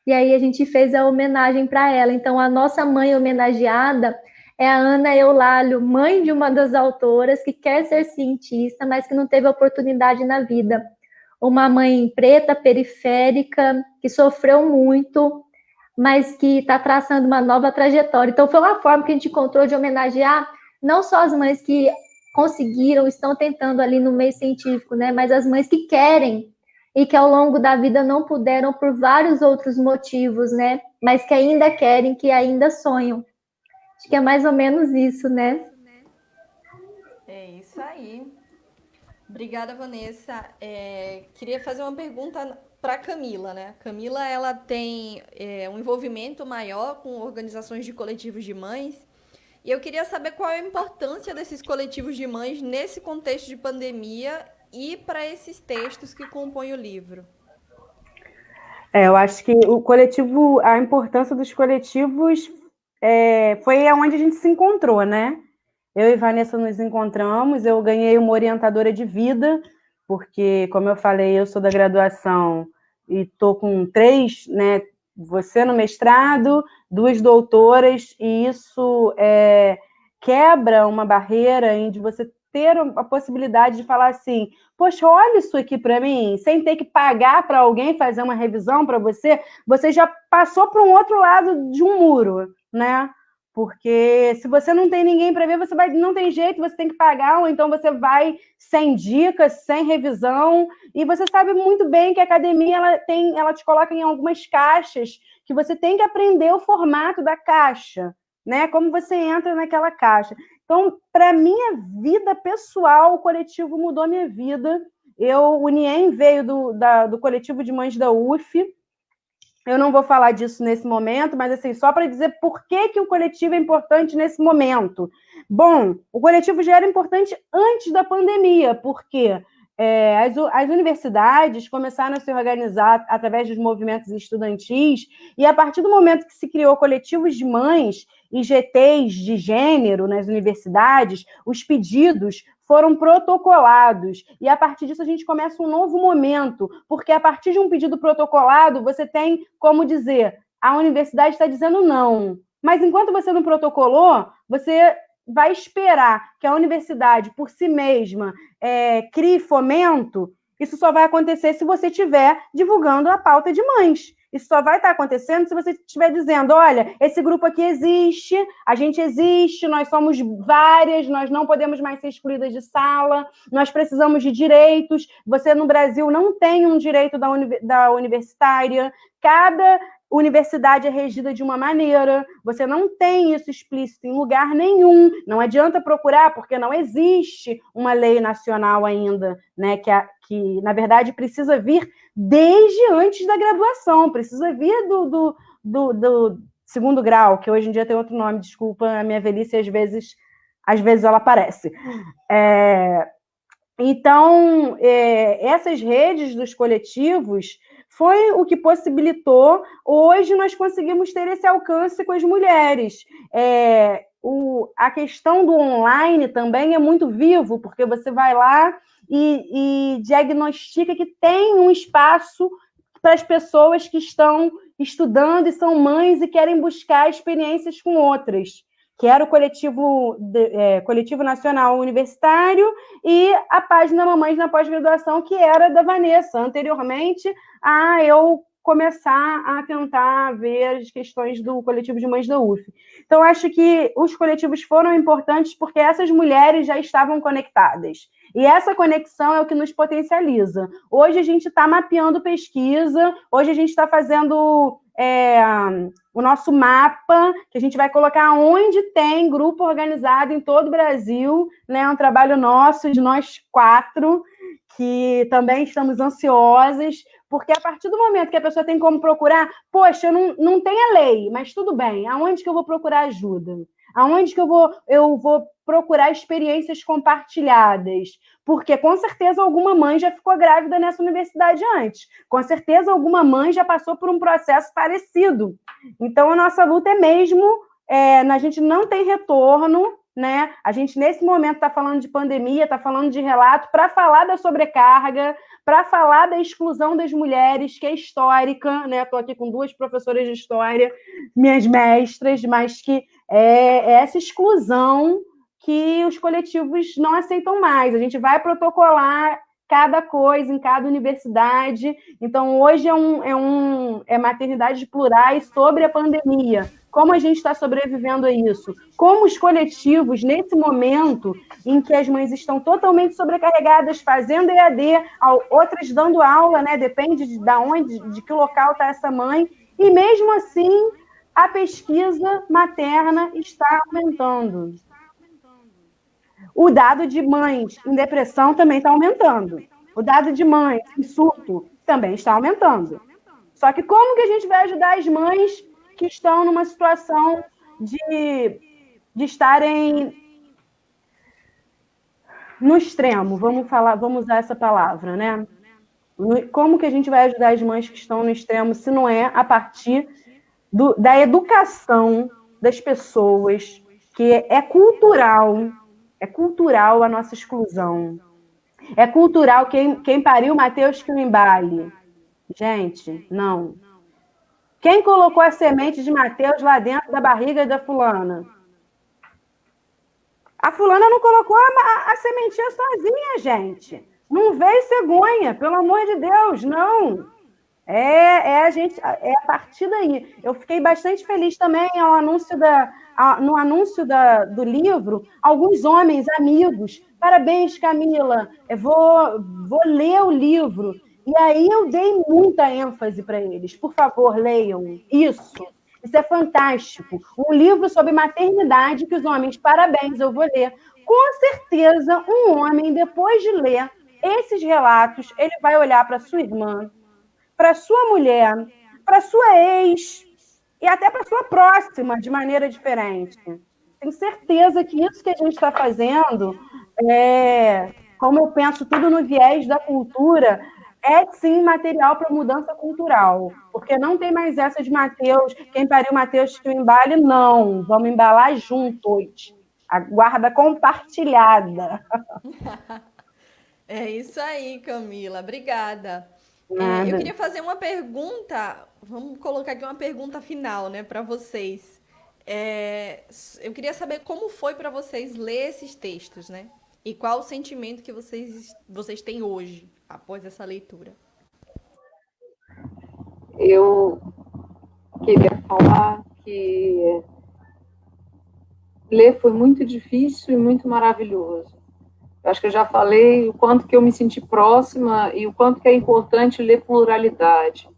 E aí a gente fez a homenagem para ela. Então, a nossa mãe homenageada é a Ana Eulálio, mãe de uma das autoras que quer ser cientista, mas que não teve oportunidade na vida. Uma mãe preta, periférica, que sofreu muito, mas que está traçando uma nova trajetória. Então, foi uma forma que a gente encontrou de homenagear não só as mães que conseguiram, estão tentando ali no meio científico, né, mas as mães que querem e que ao longo da vida não puderam por vários outros motivos, né, mas que ainda querem, que ainda sonham. Acho que é mais ou menos isso, né? É isso aí. Obrigada, Vanessa. Queria fazer uma pergunta para Camila, né? Camila, ela tem um envolvimento maior com organizações de coletivos de mães. E eu queria saber qual é a importância desses coletivos de mães nesse contexto de pandemia e para esses textos que compõem o livro. Eu acho que a importância dos coletivos foi onde a gente se encontrou, né? Eu e Vanessa nos encontramos, eu ganhei uma orientadora de vida, porque, como eu falei, eu sou da graduação e estou com 3, né? Você no mestrado, 2 doutoras, e isso quebra uma barreira de você ter a possibilidade de falar assim, poxa, olha isso aqui para mim, sem ter que pagar para alguém fazer uma revisão para você, você já passou para um outro lado de um muro, né? Porque se você não tem ninguém para ver, não tem jeito, você tem que pagar, ou então você vai sem dicas, sem revisão, e você sabe muito bem que a academia ela te coloca em algumas caixas, que você tem que aprender o formato da caixa, né? Como você entra naquela caixa. Então, para minha vida pessoal, o coletivo mudou a minha vida. O Uniem veio do coletivo de mães da UF. Eu não vou falar disso nesse momento, mas assim, só para dizer por que o coletivo é importante nesse momento. Bom, o coletivo já era importante antes da pandemia, porque as universidades começaram a se organizar através dos movimentos estudantis, e a partir do momento que se criou coletivos de mães e GTs de gênero nas universidades, os pedidos foram protocolados, e a partir disso a gente começa um novo momento, porque a partir de um pedido protocolado, você tem como dizer, a universidade está dizendo não, mas enquanto você não protocolou, você vai esperar que a universidade, por si mesma, crie fomento. Isso só vai acontecer se você estiver divulgando a pauta de mães. Isso só vai estar acontecendo se você estiver dizendo, olha, esse grupo aqui existe, a gente existe, nós somos várias, nós não podemos mais ser excluídas de sala, nós precisamos de direitos, você no Brasil não tem um direito da universitária, cada universidade é regida de uma maneira, você não tem isso explícito em lugar nenhum, não adianta procurar, porque não existe uma lei nacional ainda, né, que na verdade precisa vir desde antes da graduação, precisa vir do segundo grau, que hoje em dia tem outro nome, desculpa a minha velhice, às vezes ela aparece. Então, essas redes dos coletivos foi o que possibilitou, hoje nós conseguimos ter esse alcance com as mulheres. A questão do online também é muito vivo, porque você vai lá e diagnostica que tem um espaço para as pessoas que estão estudando e são mães e querem buscar experiências com outras, que era o Coletivo Nacional Universitário e a página Mamães na Pós-Graduação, que era da Vanessa, anteriormente a eu começar a tentar ver as questões do coletivo de mães da UF. Então, acho que os coletivos foram importantes porque essas mulheres já estavam conectadas. E essa conexão é o que nos potencializa. Hoje a gente está mapeando pesquisa, hoje a gente está fazendo o nosso mapa, que a gente vai colocar onde tem grupo organizado em todo o Brasil, né? É um trabalho nosso, de nós 4, que também estamos ansiosas, porque a partir do momento que a pessoa tem como procurar, poxa, não tem a lei, mas tudo bem, aonde que eu vou procurar ajuda? Aonde que eu vou procurar experiências compartilhadas? Porque, com certeza, alguma mãe já ficou grávida nessa universidade antes. Com certeza, alguma mãe já passou por um processo parecido. Então, a nossa luta é mesmo... a gente não tem retorno, né? A gente, nesse momento, está falando de pandemia, está falando de relato, para falar da sobrecarga, para falar da exclusão das mulheres, que é histórica, né? Estou aqui com 2 professoras de história, minhas mestras, mas que é essa exclusão que os coletivos não aceitam mais. A gente vai protocolar cada coisa em cada universidade. Então, hoje é maternidades plurais sobre a pandemia. Como a gente está sobrevivendo a isso? Como os coletivos, nesse momento em que as mães estão totalmente sobrecarregadas, fazendo EAD, outras dando aula, né? Depende de que local está essa mãe, e mesmo assim a pesquisa materna está aumentando. O dado de mães em depressão também está aumentando. O dado de mães em surto também está aumentando. Só que como que a gente vai ajudar as mães que estão numa situação de estarem no extremo? Vamos usar essa palavra, né? Como que a gente vai ajudar as mães que estão no extremo, se não é a partir da educação das pessoas, que é cultural a nossa exclusão. É cultural quem pariu Mateus que o embale. Gente, não. Quem colocou a semente de Mateus lá dentro da barriga da fulana? A fulana não colocou a sementinha sozinha, gente. Não veio cegonha, pelo amor de Deus, não. É a partir daí. Eu fiquei bastante feliz também no anúncio do livro, alguns homens, amigos. Parabéns, Camila. Eu vou ler o livro. E aí eu dei muita ênfase para eles. Por favor, leiam isso. Isso é fantástico. Um livro sobre maternidade que os homens, parabéns, eu vou ler. Com certeza, um homem, depois de ler esses relatos, ele vai olhar para sua irmã, para sua mulher, para sua ex e até para sua próxima de maneira diferente. Tenho certeza que isso que a gente está fazendo, como eu penso tudo no viés da cultura, é sim material para mudança cultural, porque não tem mais essa de Mateus, quem pariu Mateus que o embale, não. Vamos embalar juntos. A guarda compartilhada. É isso aí, Camila. Obrigada. Nada. Eu queria fazer uma pergunta, vamos colocar aqui uma pergunta final, né, para vocês. Eu queria saber como foi para vocês ler esses textos, né? E qual o sentimento que vocês têm hoje, após essa leitura. Eu queria falar que ler foi muito difícil e muito maravilhoso. Acho que eu já falei o quanto que eu me senti próxima e o quanto que é importante ler pluralidade.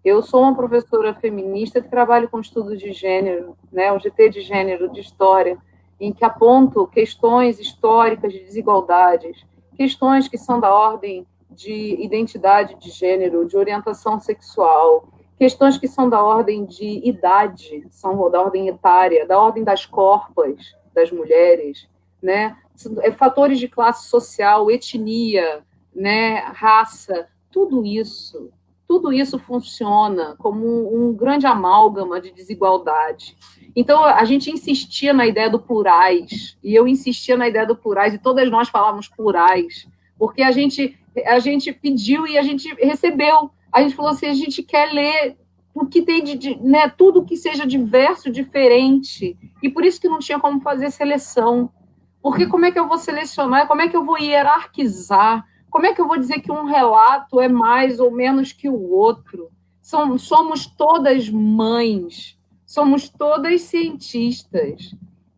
Eu sou uma professora feminista que trabalho com estudos de gênero, né, o GT de gênero, de história, em que aponto questões históricas de desigualdades, questões que são da ordem de identidade de gênero, de orientação sexual, questões que são da ordem de idade, são da ordem etária, da ordem das corpas das mulheres, né? Fatores de classe social, etnia, né? Raça, tudo isso funciona como um grande amálgama de desigualdade. Então, a gente insistia na ideia do plurais, e eu insistia na ideia do plurais, e todas nós falávamos plurais, porque a gente pediu e a gente recebeu. A gente falou assim, a gente quer ler o que tem né, tudo que seja diverso, diferente, e por isso que não tinha como fazer seleção. Porque como é que eu vou selecionar? Como é que eu vou hierarquizar? Como é que eu vou dizer que um relato é mais ou menos que o outro? Somos todas mães, somos todas cientistas,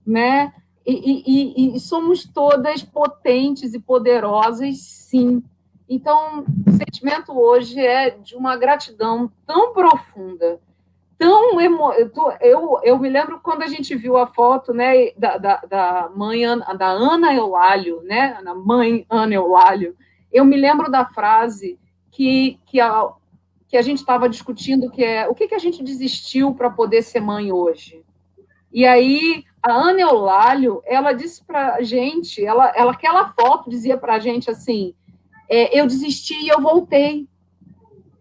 né? E somos todas potentes e poderosas, sim. Então, o sentimento hoje é de uma gratidão tão profunda, eu me lembro quando a gente viu a foto, né, da mãe da Ana Eulálio, né, da mãe Ana Eulálio. Eu me lembro da frase que a gente estava discutindo, que é o que a gente desistiu para poder ser mãe hoje. E aí a Ana Eulálio, ela disse para a gente, aquela foto dizia para a gente assim, eu desisti e eu voltei.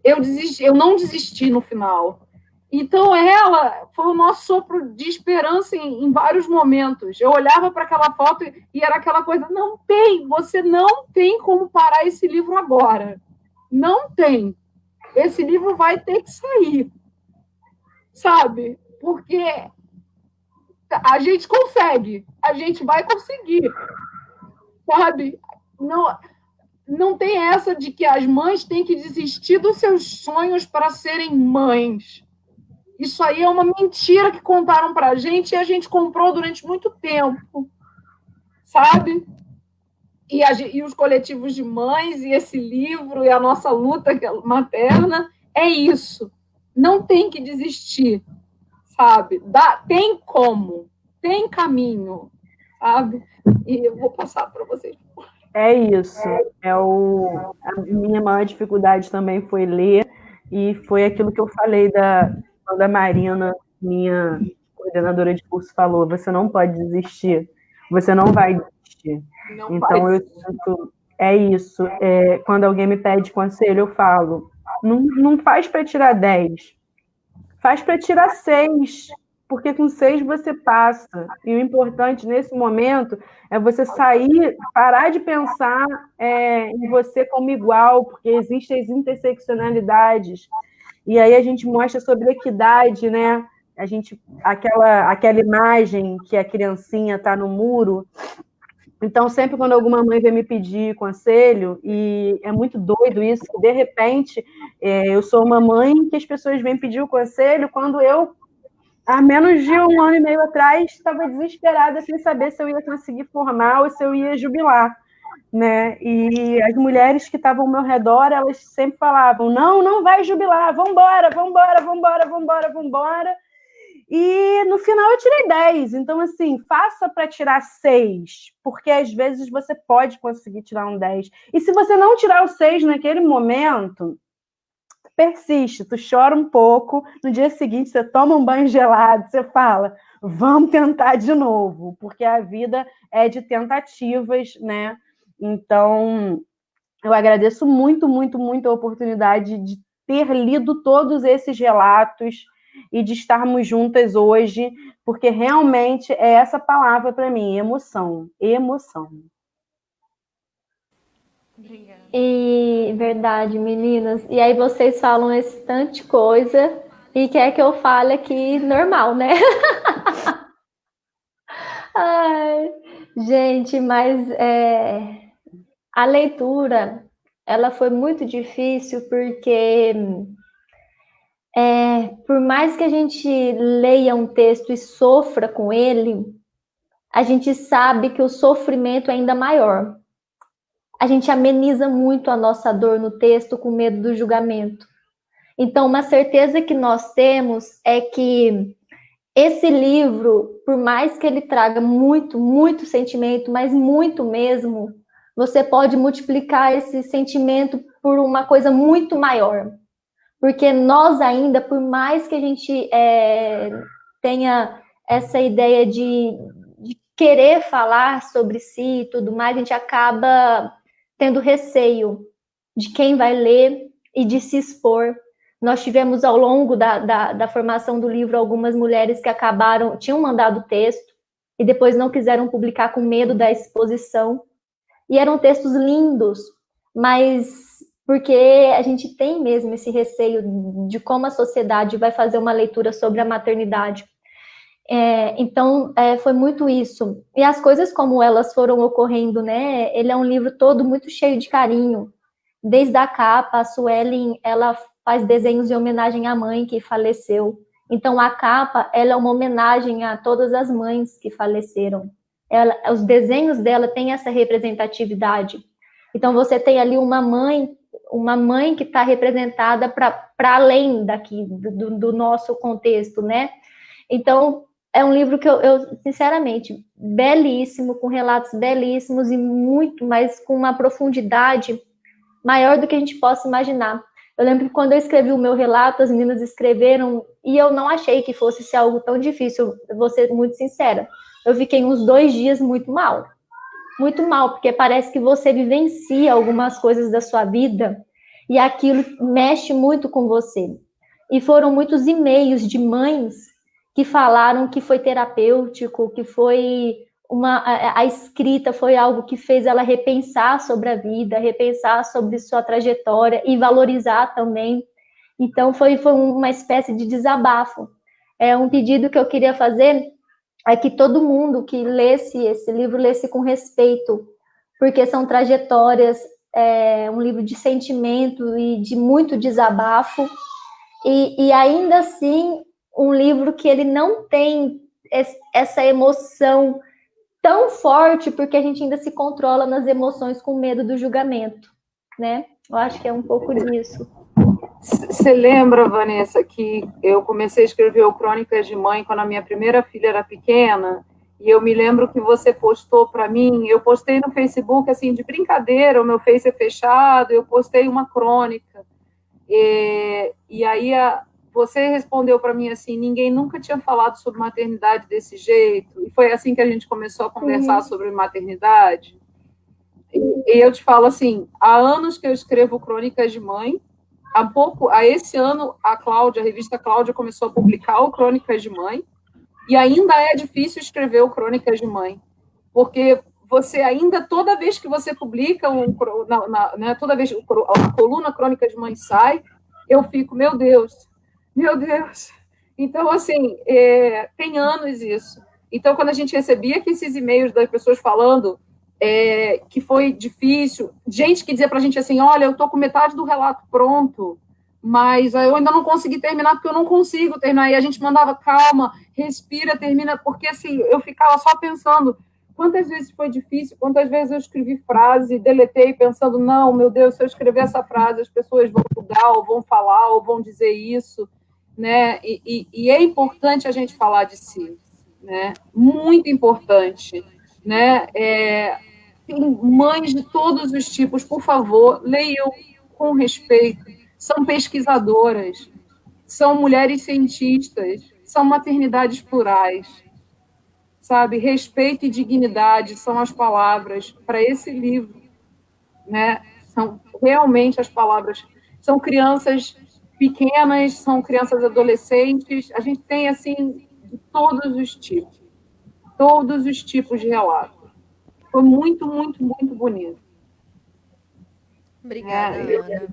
Eu não desisti no final. Então, ela foi o nosso sopro de esperança em vários momentos. Eu olhava para aquela foto e era aquela coisa, você não tem como parar esse livro agora. Não tem. Esse livro vai ter que sair. Sabe? Porque a gente consegue. A gente vai conseguir. Sabe? Não tem essa de que as mães têm que desistir dos seus sonhos para serem mães. Isso aí é uma mentira que contaram para a gente e a gente comprou durante muito tempo, sabe? E os coletivos de mães, e esse livro, e a nossa luta materna, é isso. Não tem que desistir, sabe? Tem como, tem caminho, sabe? E eu vou passar para vocês. É isso. A minha maior dificuldade também foi ler, e foi aquilo que eu falei quando a Marina, minha coordenadora de curso, falou, você não pode desistir, você não vai desistir. Então, eu sinto, é isso. Quando alguém me pede conselho, eu falo, não faz para tirar 10, faz para tirar 6, porque com 6 você passa. E o importante nesse momento é você sair, parar de pensar em você como igual, porque existem as interseccionalidades. E aí a gente mostra sobre equidade, né? Aquela imagem que a criancinha está no muro, Então, sempre quando alguma mãe vem me pedir conselho, e é muito doido isso, que de repente eu sou uma mãe que as pessoas vêm pedir o conselho quando eu, há menos de 1 ano e meio atrás, estava desesperada sem saber se eu ia conseguir formar ou se eu ia jubilar, né? E as mulheres que estavam ao meu redor, elas sempre falavam, não vai jubilar, vambora, vambora, vambora, vambora, vambora. E no final eu tirei 10. Então, assim, faça para tirar 6, porque às vezes você pode conseguir tirar um 10. E se você não tirar o 6 naquele momento, persiste, tu chora um pouco, no dia seguinte você toma um banho gelado, você fala, vamos tentar de novo, porque a vida é de tentativas, né? Então, eu agradeço muito, muito, muito a oportunidade de ter lido todos esses relatos e de estarmos juntas hoje, porque realmente é essa palavra para mim, emoção, emoção. Obrigada. E verdade, meninas. E aí vocês falam esse tanto de coisa e quer que eu fale aqui normal, né? Ai, gente, mas a leitura, ela foi muito difícil porque por mais que a gente leia um texto e sofra com ele, a gente sabe que o sofrimento é ainda maior. A gente ameniza muito a nossa dor no texto com medo do julgamento. Então, uma certeza que nós temos é que esse livro, por mais que ele traga muito, muito sentimento, mas muito mesmo, você pode multiplicar esse sentimento por uma coisa muito maior. Porque nós ainda, por mais que a gente tenha essa ideia de querer falar sobre si e tudo mais, a gente acaba tendo receio de quem vai ler e de se expor. Nós tivemos ao longo da formação do livro algumas mulheres que tinham mandado texto e depois não quiseram publicar com medo da exposição. E eram textos lindos, mas porque a gente tem mesmo esse receio de como a sociedade vai fazer uma leitura sobre a maternidade. Então, foi muito isso. E as coisas como elas foram ocorrendo, né? Ele é um livro todo muito cheio de carinho. Desde a capa, a Suelen, ela faz desenhos em homenagem à mãe que faleceu. Então, a capa, ela é uma homenagem a todas as mães que faleceram. Os desenhos dela têm essa representatividade. Então, você tem ali uma mãe que está representada para além daqui, do nosso contexto, né? Então, é um livro que eu, sinceramente, belíssimo, com relatos belíssimos e muito, mas com uma profundidade maior do que a gente possa imaginar. Eu lembro que quando eu escrevi o meu relato, as meninas escreveram, e eu não achei que fosse ser algo tão difícil, vou ser muito sincera. Eu fiquei uns 2 dias muito mal, porque parece que você vivencia algumas coisas da sua vida, e aquilo mexe muito com você. E foram muitos e-mails de mães que falaram que foi terapêutico, que foi a escrita foi algo que fez ela repensar sobre a vida, repensar sobre sua trajetória e valorizar também. Então, foi uma espécie de desabafo. Um pedido que eu queria fazer é que todo mundo que lesse esse livro, lesse com respeito, porque são trajetórias, um livro de sentimento e de muito desabafo, e ainda assim, um livro que ele não tem essa emoção tão forte, porque a gente ainda se controla nas emoções com medo do julgamento, né? Eu acho que é um pouco disso. Você lembra, Vanessa, que eu comecei a escrever o Crônicas de Mãe quando a minha primeira filha era pequena, e eu me lembro que você postou para mim, eu postei no Facebook, assim, de brincadeira, o meu Face é fechado, eu postei uma crônica, e aí você respondeu para mim assim, ninguém nunca tinha falado sobre maternidade desse jeito, e foi assim que a gente começou a conversar sobre maternidade. E eu te falo assim, há anos que eu escrevo Crônicas de Mãe, esse ano a revista Cláudia começou a publicar o Crônicas de Mãe, e ainda é difícil escrever o Crônicas de Mãe, porque você ainda, toda vez que você publica, toda vez que a coluna Crônicas de Mãe sai, eu fico, meu Deus. Então, assim, tem anos isso. Então, quando a gente recebia esses e-mails das pessoas falando que foi difícil, gente que dizia para a gente assim, olha, eu estou com metade do relato pronto, mas eu ainda não consegui terminar, porque eu não consigo terminar, e a gente mandava, calma, respira, termina, porque assim, eu ficava só pensando, quantas vezes foi difícil, quantas vezes eu escrevi frase, deletei pensando, não, meu Deus, se eu escrever essa frase, as pessoas vão julgar, ou vão falar, ou vão dizer isso, né, e é importante a gente falar de si, né, muito importante, né, tem mães de todos os tipos, por favor, leiam com respeito, são pesquisadoras, são mulheres cientistas, são maternidades plurais, sabe? Respeito e dignidade são as palavras para esse livro, né? São realmente as palavras. São crianças pequenas, são crianças adolescentes, a gente tem, assim, de todos os tipos de relato. Foi muito, muito, muito bonito. Obrigada, Ana. Eu quero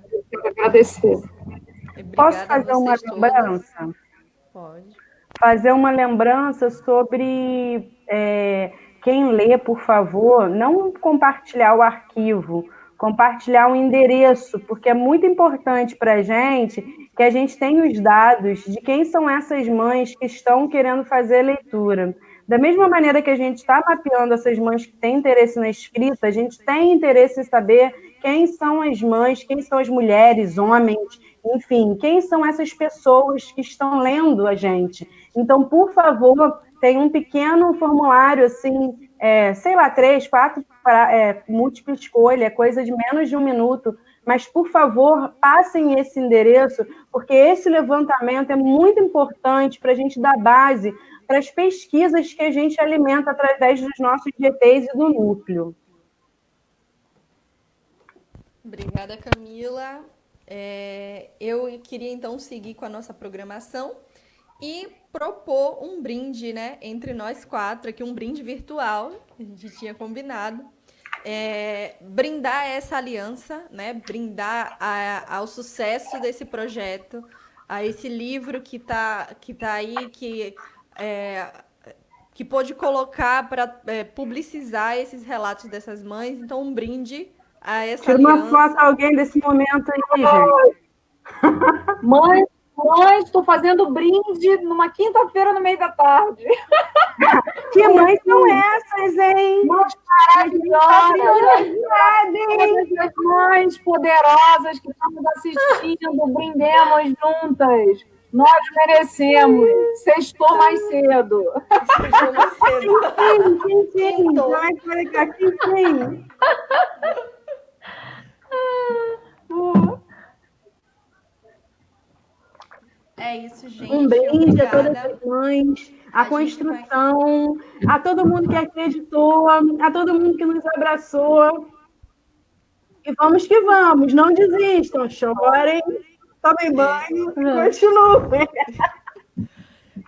agradecer. Obrigada Posso fazer uma lembrança? Pode. Fazer uma lembrança sobre quem lê, por favor, não compartilhar o arquivo, compartilhar o endereço, porque é muito importante para a gente que a gente tenha os dados de quem são essas mães que estão querendo fazer a leitura. Da mesma maneira que a gente está mapeando essas mães que têm interesse na escrita, a gente tem interesse em saber quem são as mães, quem são as mulheres, homens, enfim, quem são essas pessoas que estão lendo a gente. Então, por favor, tem um pequeno formulário, assim, sei lá, 3, 4, múltipla escolha, coisa de menos de 1 minuto, mas, por favor, passem esse endereço, porque esse levantamento é muito importante para a gente dar base para as pesquisas que a gente alimenta através dos nossos GTs e do núcleo. Obrigada, Camila. Eu queria, então, seguir com a nossa programação e propor um brinde, né, entre nós 4, aqui um brinde virtual, que a gente tinha combinado. Brindar essa aliança, né, brindar ao sucesso desse projeto, a esse livro que tá aí, que pôde colocar para publicizar esses relatos dessas mães. Então, um brinde a essa aliança. Tira uma foto alguém desse momento aí, gente. Mãe, estou fazendo brinde numa quinta-feira no meio da tarde. Que mães são essas, hein? Maravilhosas! As mães poderosas que estamos assistindo, brindemos juntas. Nós merecemos. Sextou mais cedo. Sextou mais cedo. Sim. Como é que vai ficar aqui, sim? É isso, gente. Um brinde Obrigada. a todas as mães, a construção, a todo mundo que acreditou, a todo mundo que nos abraçou. E vamos que vamos, não desistam, chorem, tomem banho e continuem.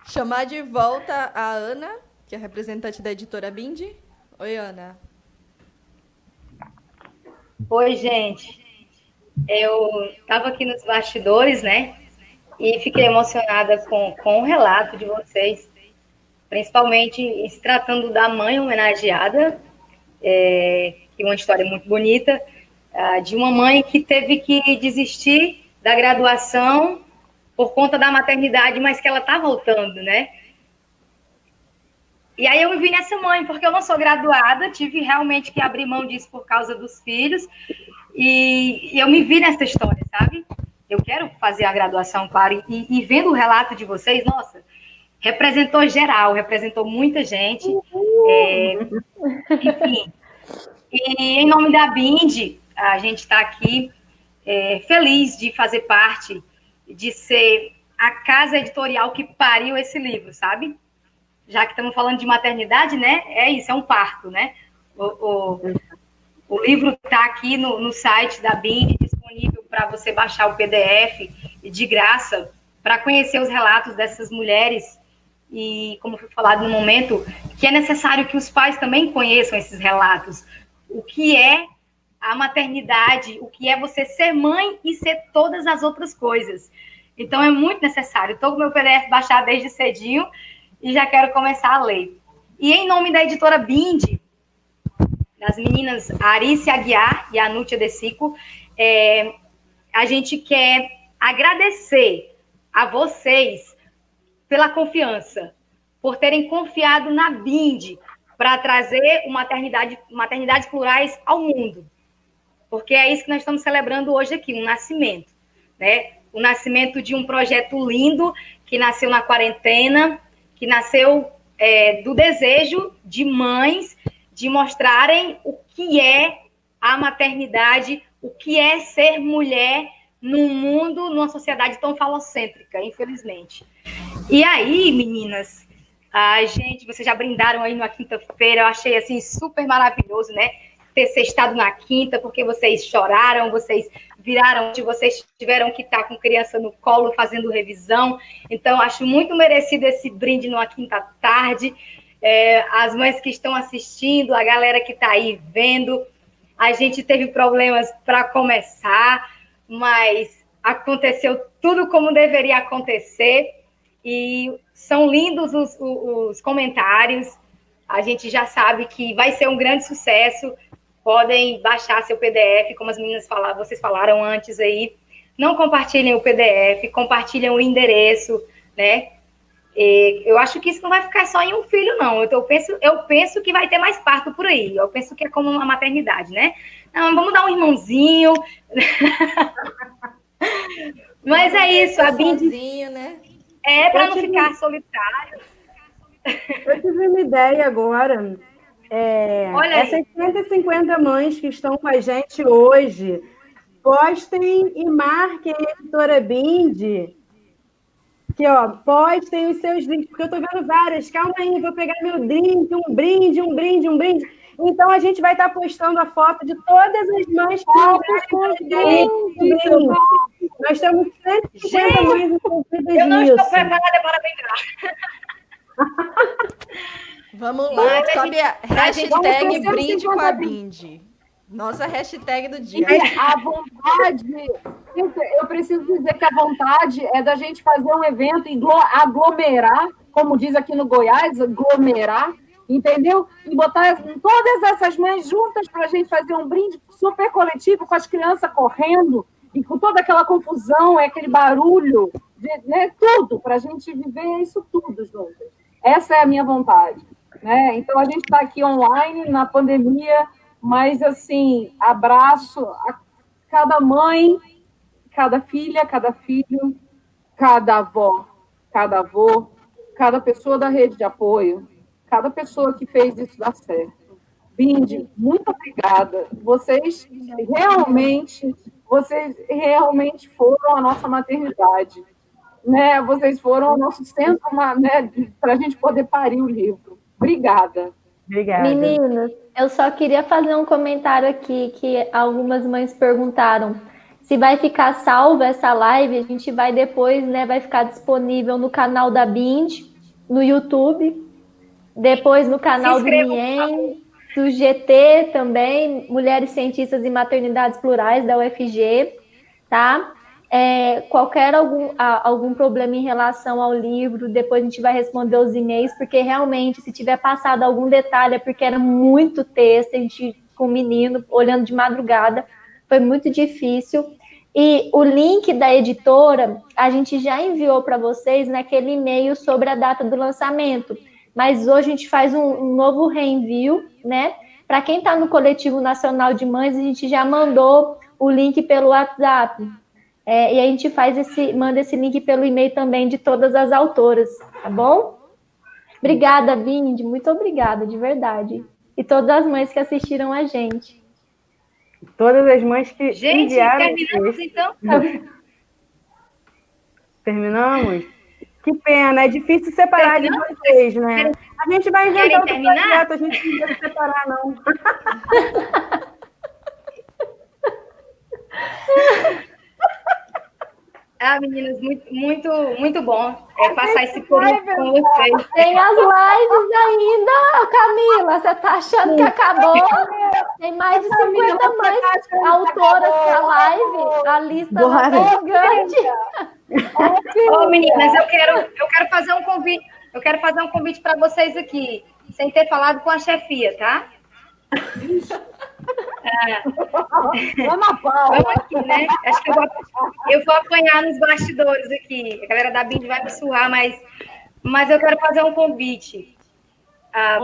Chamar de volta a Ana, que é representante da editora Bindi. Oi, Ana. Oi, gente. Eu estava aqui nos bastidores, né? E fiquei emocionada com o relato de vocês, principalmente se tratando da mãe homenageada, que é uma história muito bonita, de uma mãe que teve que desistir da graduação por conta da maternidade, mas que ela está voltando, né? E aí eu me vi nessa mãe, porque eu não sou graduada, tive realmente que abrir mão disso por causa dos filhos, e eu me vi nessa história, sabe? Eu quero fazer a graduação, claro, e vendo o relato de vocês, nossa, representou geral, representou muita gente, enfim. E em nome da Bindi, a gente está aqui feliz de fazer parte, de ser a casa editorial que pariu esse livro, sabe? Já que estamos falando de maternidade, né? É isso, é um parto, né? O livro está aqui no site da Bindi, disponível para você baixar o PDF de graça, para conhecer os relatos dessas mulheres e, como foi falado no momento, que é necessário que os pais também conheçam esses relatos. O que é a maternidade, o que é você ser mãe e ser todas as outras coisas. Então, é muito necessário. Estou com o meu PDF baixado desde cedinho e já quero começar a ler. E em nome da editora Bindi, das meninas Arice Aguiar e Anútia Decico, a gente quer agradecer a vocês pela confiança, por terem confiado na BIND para trazer maternidades plurais ao mundo. Porque é isso que nós estamos celebrando hoje aqui, um nascimento, né? O nascimento de um projeto lindo que nasceu na quarentena, que nasceu do desejo de mães de mostrarem o que é a maternidade, o que é ser mulher num mundo, numa sociedade tão falocêntrica, infelizmente. E aí, meninas, vocês já brindaram aí na quinta-feira, eu achei assim super maravilhoso, né? Ter sextado na quinta, porque vocês choraram, vocês viraram, vocês tiveram que estar com criança no colo fazendo revisão. Então, acho muito merecido esse brinde numa quinta tarde. As mães que estão assistindo, a galera que está aí vendo. A gente teve problemas para começar, mas aconteceu tudo como deveria acontecer. E são lindos os comentários. A gente já sabe que vai ser um grande sucesso. Podem baixar seu PDF, como as meninas vocês falaram antes aí. Não compartilhem o PDF, compartilhem o endereço, né? Eu acho que isso não vai ficar só em um filho, não. Eu penso que vai ter mais parto por aí. Eu penso que é como uma maternidade, né? Não, vamos dar um irmãozinho. Mas é isso, a BIND... né? Para não ficar solitário. Eu tive uma ideia agora. Olha essas 150 mães que estão com a gente hoje, postem e marquem a editora BIND. Aqui, ó, postem os seus drinks, porque eu tô vendo várias. Calma aí, vou pegar meu drink, um brinde. Então, a gente vai estar postando a foto de todas as mães que nós temos 150 mães envolvidas. Eu não estou preparada para brincar. Vamos lá, sobe a hashtag brinde com a BIND. Nossa hashtag do dia. A vontade, eu preciso dizer que a vontade é da gente fazer um evento e aglomerar, como diz aqui no Goiás, aglomerar, entendeu? E botar todas essas mães juntas para a gente fazer um brinde super coletivo com as crianças correndo e com toda aquela confusão, aquele barulho, né, tudo, para a gente viver isso tudo juntas. Essa é a minha vontade, né? Então, a gente está aqui online, na pandemia, mas, assim, abraço a cada mãe, cada filha, cada filho, cada avó, cada avô, cada pessoa da rede de apoio, cada pessoa que fez isso dar certo. BIND, muito obrigada. Vocês realmente foram a nossa maternidade, né? Vocês foram o nosso centro, né, para a gente poder parir o livro. Obrigada. Obrigada. Meninas, eu só queria fazer um comentário aqui, que algumas mães perguntaram se vai ficar salva essa live. A gente vai depois, né, vai ficar disponível no canal da BIND, no YouTube, depois no canal do MIEM, do GT também, Mulheres Cientistas e Maternidades Plurais, da UFG, tá? Qualquer algum problema em relação ao livro, depois a gente vai responder os e-mails, porque realmente, se tiver passado algum detalhe, é porque era muito texto, a gente com o menino, olhando de madrugada, foi muito difícil. E o link da editora, a gente já enviou para vocês naquele e-mail sobre a data do lançamento, mas hoje a gente faz um novo reenvio, né? Para quem está no Coletivo Nacional de Mães, a gente já mandou o link pelo WhatsApp. E a gente manda esse link pelo e-mail também de todas as autoras, tá bom? Obrigada, BIND, muito obrigada, de verdade. E todas as mães que assistiram a gente. Todas as mães que enviaram... Terminamos, então? Terminamos? Que pena, é difícil separar de vocês, né? A gente vai inventar outro projeto, a gente não vai separar, não. Meninas, muito bom passar esse período com vocês. Tem as lives ainda, Camila. Você tá achando que acabou? Tem mais de 50 mães autoras para a live. A lista é gigante. Meninas, eu quero fazer um convite. Eu quero fazer um convite para vocês aqui, sem ter falado com a chefia, tá? Ana Paula. Vamos aqui, né? Acho que eu vou apanhar nos bastidores aqui. A galera da Bind vai me surrar, mas eu quero fazer um convite.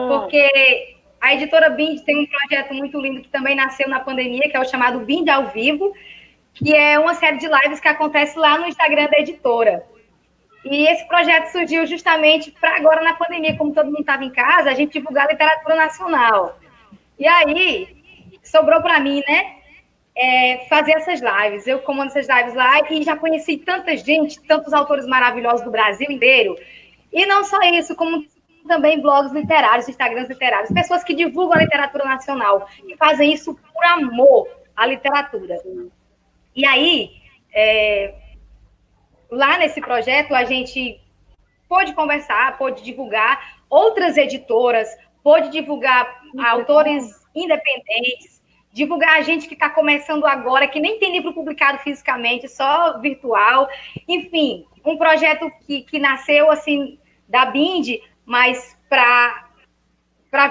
Porque a editora Bind tem um projeto muito lindo que também nasceu na pandemia, que é o chamado Bind ao Vivo, que é uma série de lives que acontece lá no Instagram da editora. E esse projeto surgiu justamente para agora, na pandemia, como todo mundo estava em casa, a gente divulgar a literatura nacional. E aí, sobrou para mim, né, fazer essas lives. Eu comando essas lives lá e já conheci tanta gente, tantos autores maravilhosos do Brasil inteiro. E não só isso, como também blogs literários, Instagrams literários, pessoas que divulgam a literatura nacional e fazem isso por amor à literatura. E aí, lá nesse projeto, a gente pôde conversar, pôde divulgar outras editoras, pôde divulgar autores independentes, divulgar a gente que está começando agora, que nem tem livro publicado fisicamente, só virtual. Enfim, um projeto que nasceu assim da Bind, mas para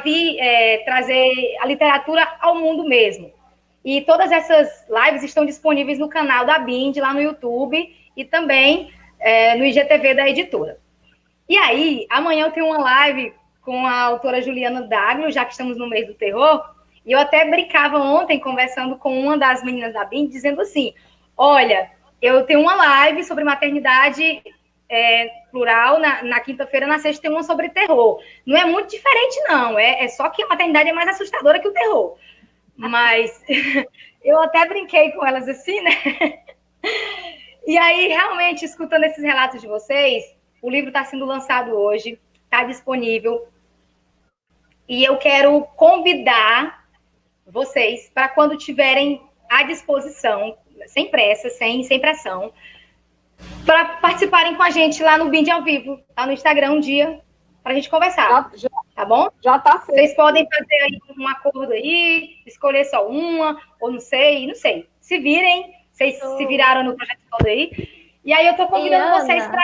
vir trazer a literatura ao mundo mesmo. E todas essas lives estão disponíveis no canal da Bind, lá no YouTube, e também no IGTV da editora. E aí, amanhã eu tenho uma live com a autora Juliana Daglio, já que estamos no mês do terror, e eu até brincava ontem, conversando com uma das meninas da Bind, dizendo assim, olha, eu tenho uma live sobre maternidade plural na quinta-feira, na sexta tem uma sobre terror. Não é muito diferente, não, é só que a maternidade é mais assustadora que o terror. Mas eu até brinquei com elas assim, né? E aí, realmente, escutando esses relatos de vocês, o livro está sendo lançado hoje, está disponível. E eu quero convidar vocês para quando tiverem à disposição, sem pressa, sem pressão, para participarem com a gente lá no Bind ao Vivo, lá no Instagram um dia, para a gente conversar. Tá bom? Já está feito. Vocês podem fazer aí um acordo aí, escolher só uma, ou não sei. Se virem, vocês se viraram no projeto todo aí. E aí eu tô convidando vocês para,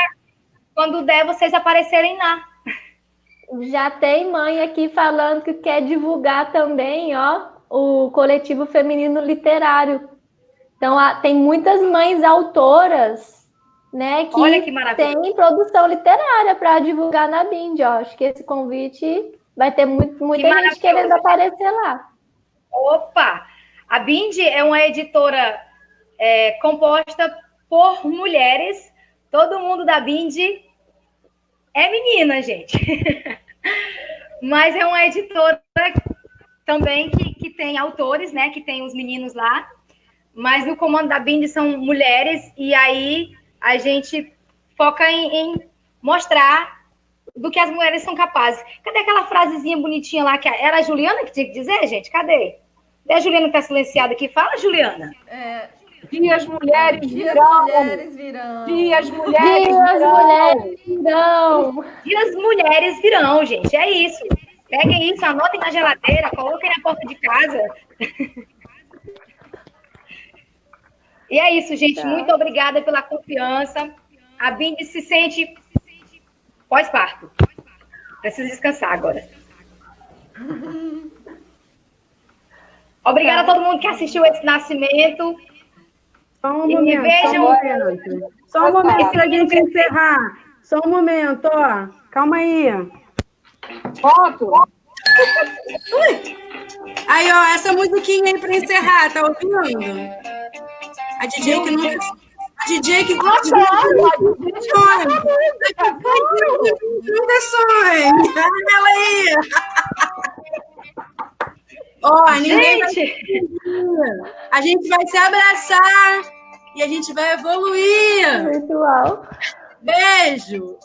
quando der, vocês aparecerem lá. Já tem mãe aqui falando que quer divulgar também, ó, o Coletivo Feminino Literário. Então, tem muitas mães autoras, né, que tem produção literária para divulgar na Bind, ó. Acho que esse convite vai ter muita gente querendo aparecer lá. Opa! A Bind é uma editora composta por mulheres. Todo mundo da Bind é menina, gente. Mas é uma editora também que tem autores, né? Que tem os meninos lá. Mas no comando da Bind são mulheres. E aí a gente foca em mostrar do que as mulheres são capazes. Cadê aquela frasezinha bonitinha lá? Que era a Juliana que tinha que dizer, gente? Cadê? A Juliana está silenciada aqui. Fala, Juliana. Dias mulheres virão. Dias mulheres virão. Dias mulheres virão, gente. É isso. Peguem isso, anotem na geladeira, coloquem na porta de casa. E é isso, gente. Tá. Muito obrigada pela confiança. A Bind se sente pós-parto. Precisa descansar agora. Obrigada a todo mundo que assistiu esse nascimento. Só um momento, só um momento para a gente encerrar. Só um momento, ó. Calma aí. Foto. Aí, ó, essa musiquinha aí para encerrar, tá ouvindo? A DJ que nunca... A DJ que nunca sonha. Olha ela aí. Ó, ninguém a gente vai se abraçar e a gente vai evoluir. Virtual. Beijo.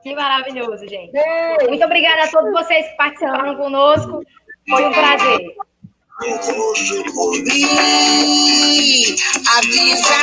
Que maravilhoso, gente. Beijo. Muito obrigada a todos vocês que participaram conosco. Foi um prazer. Avisa!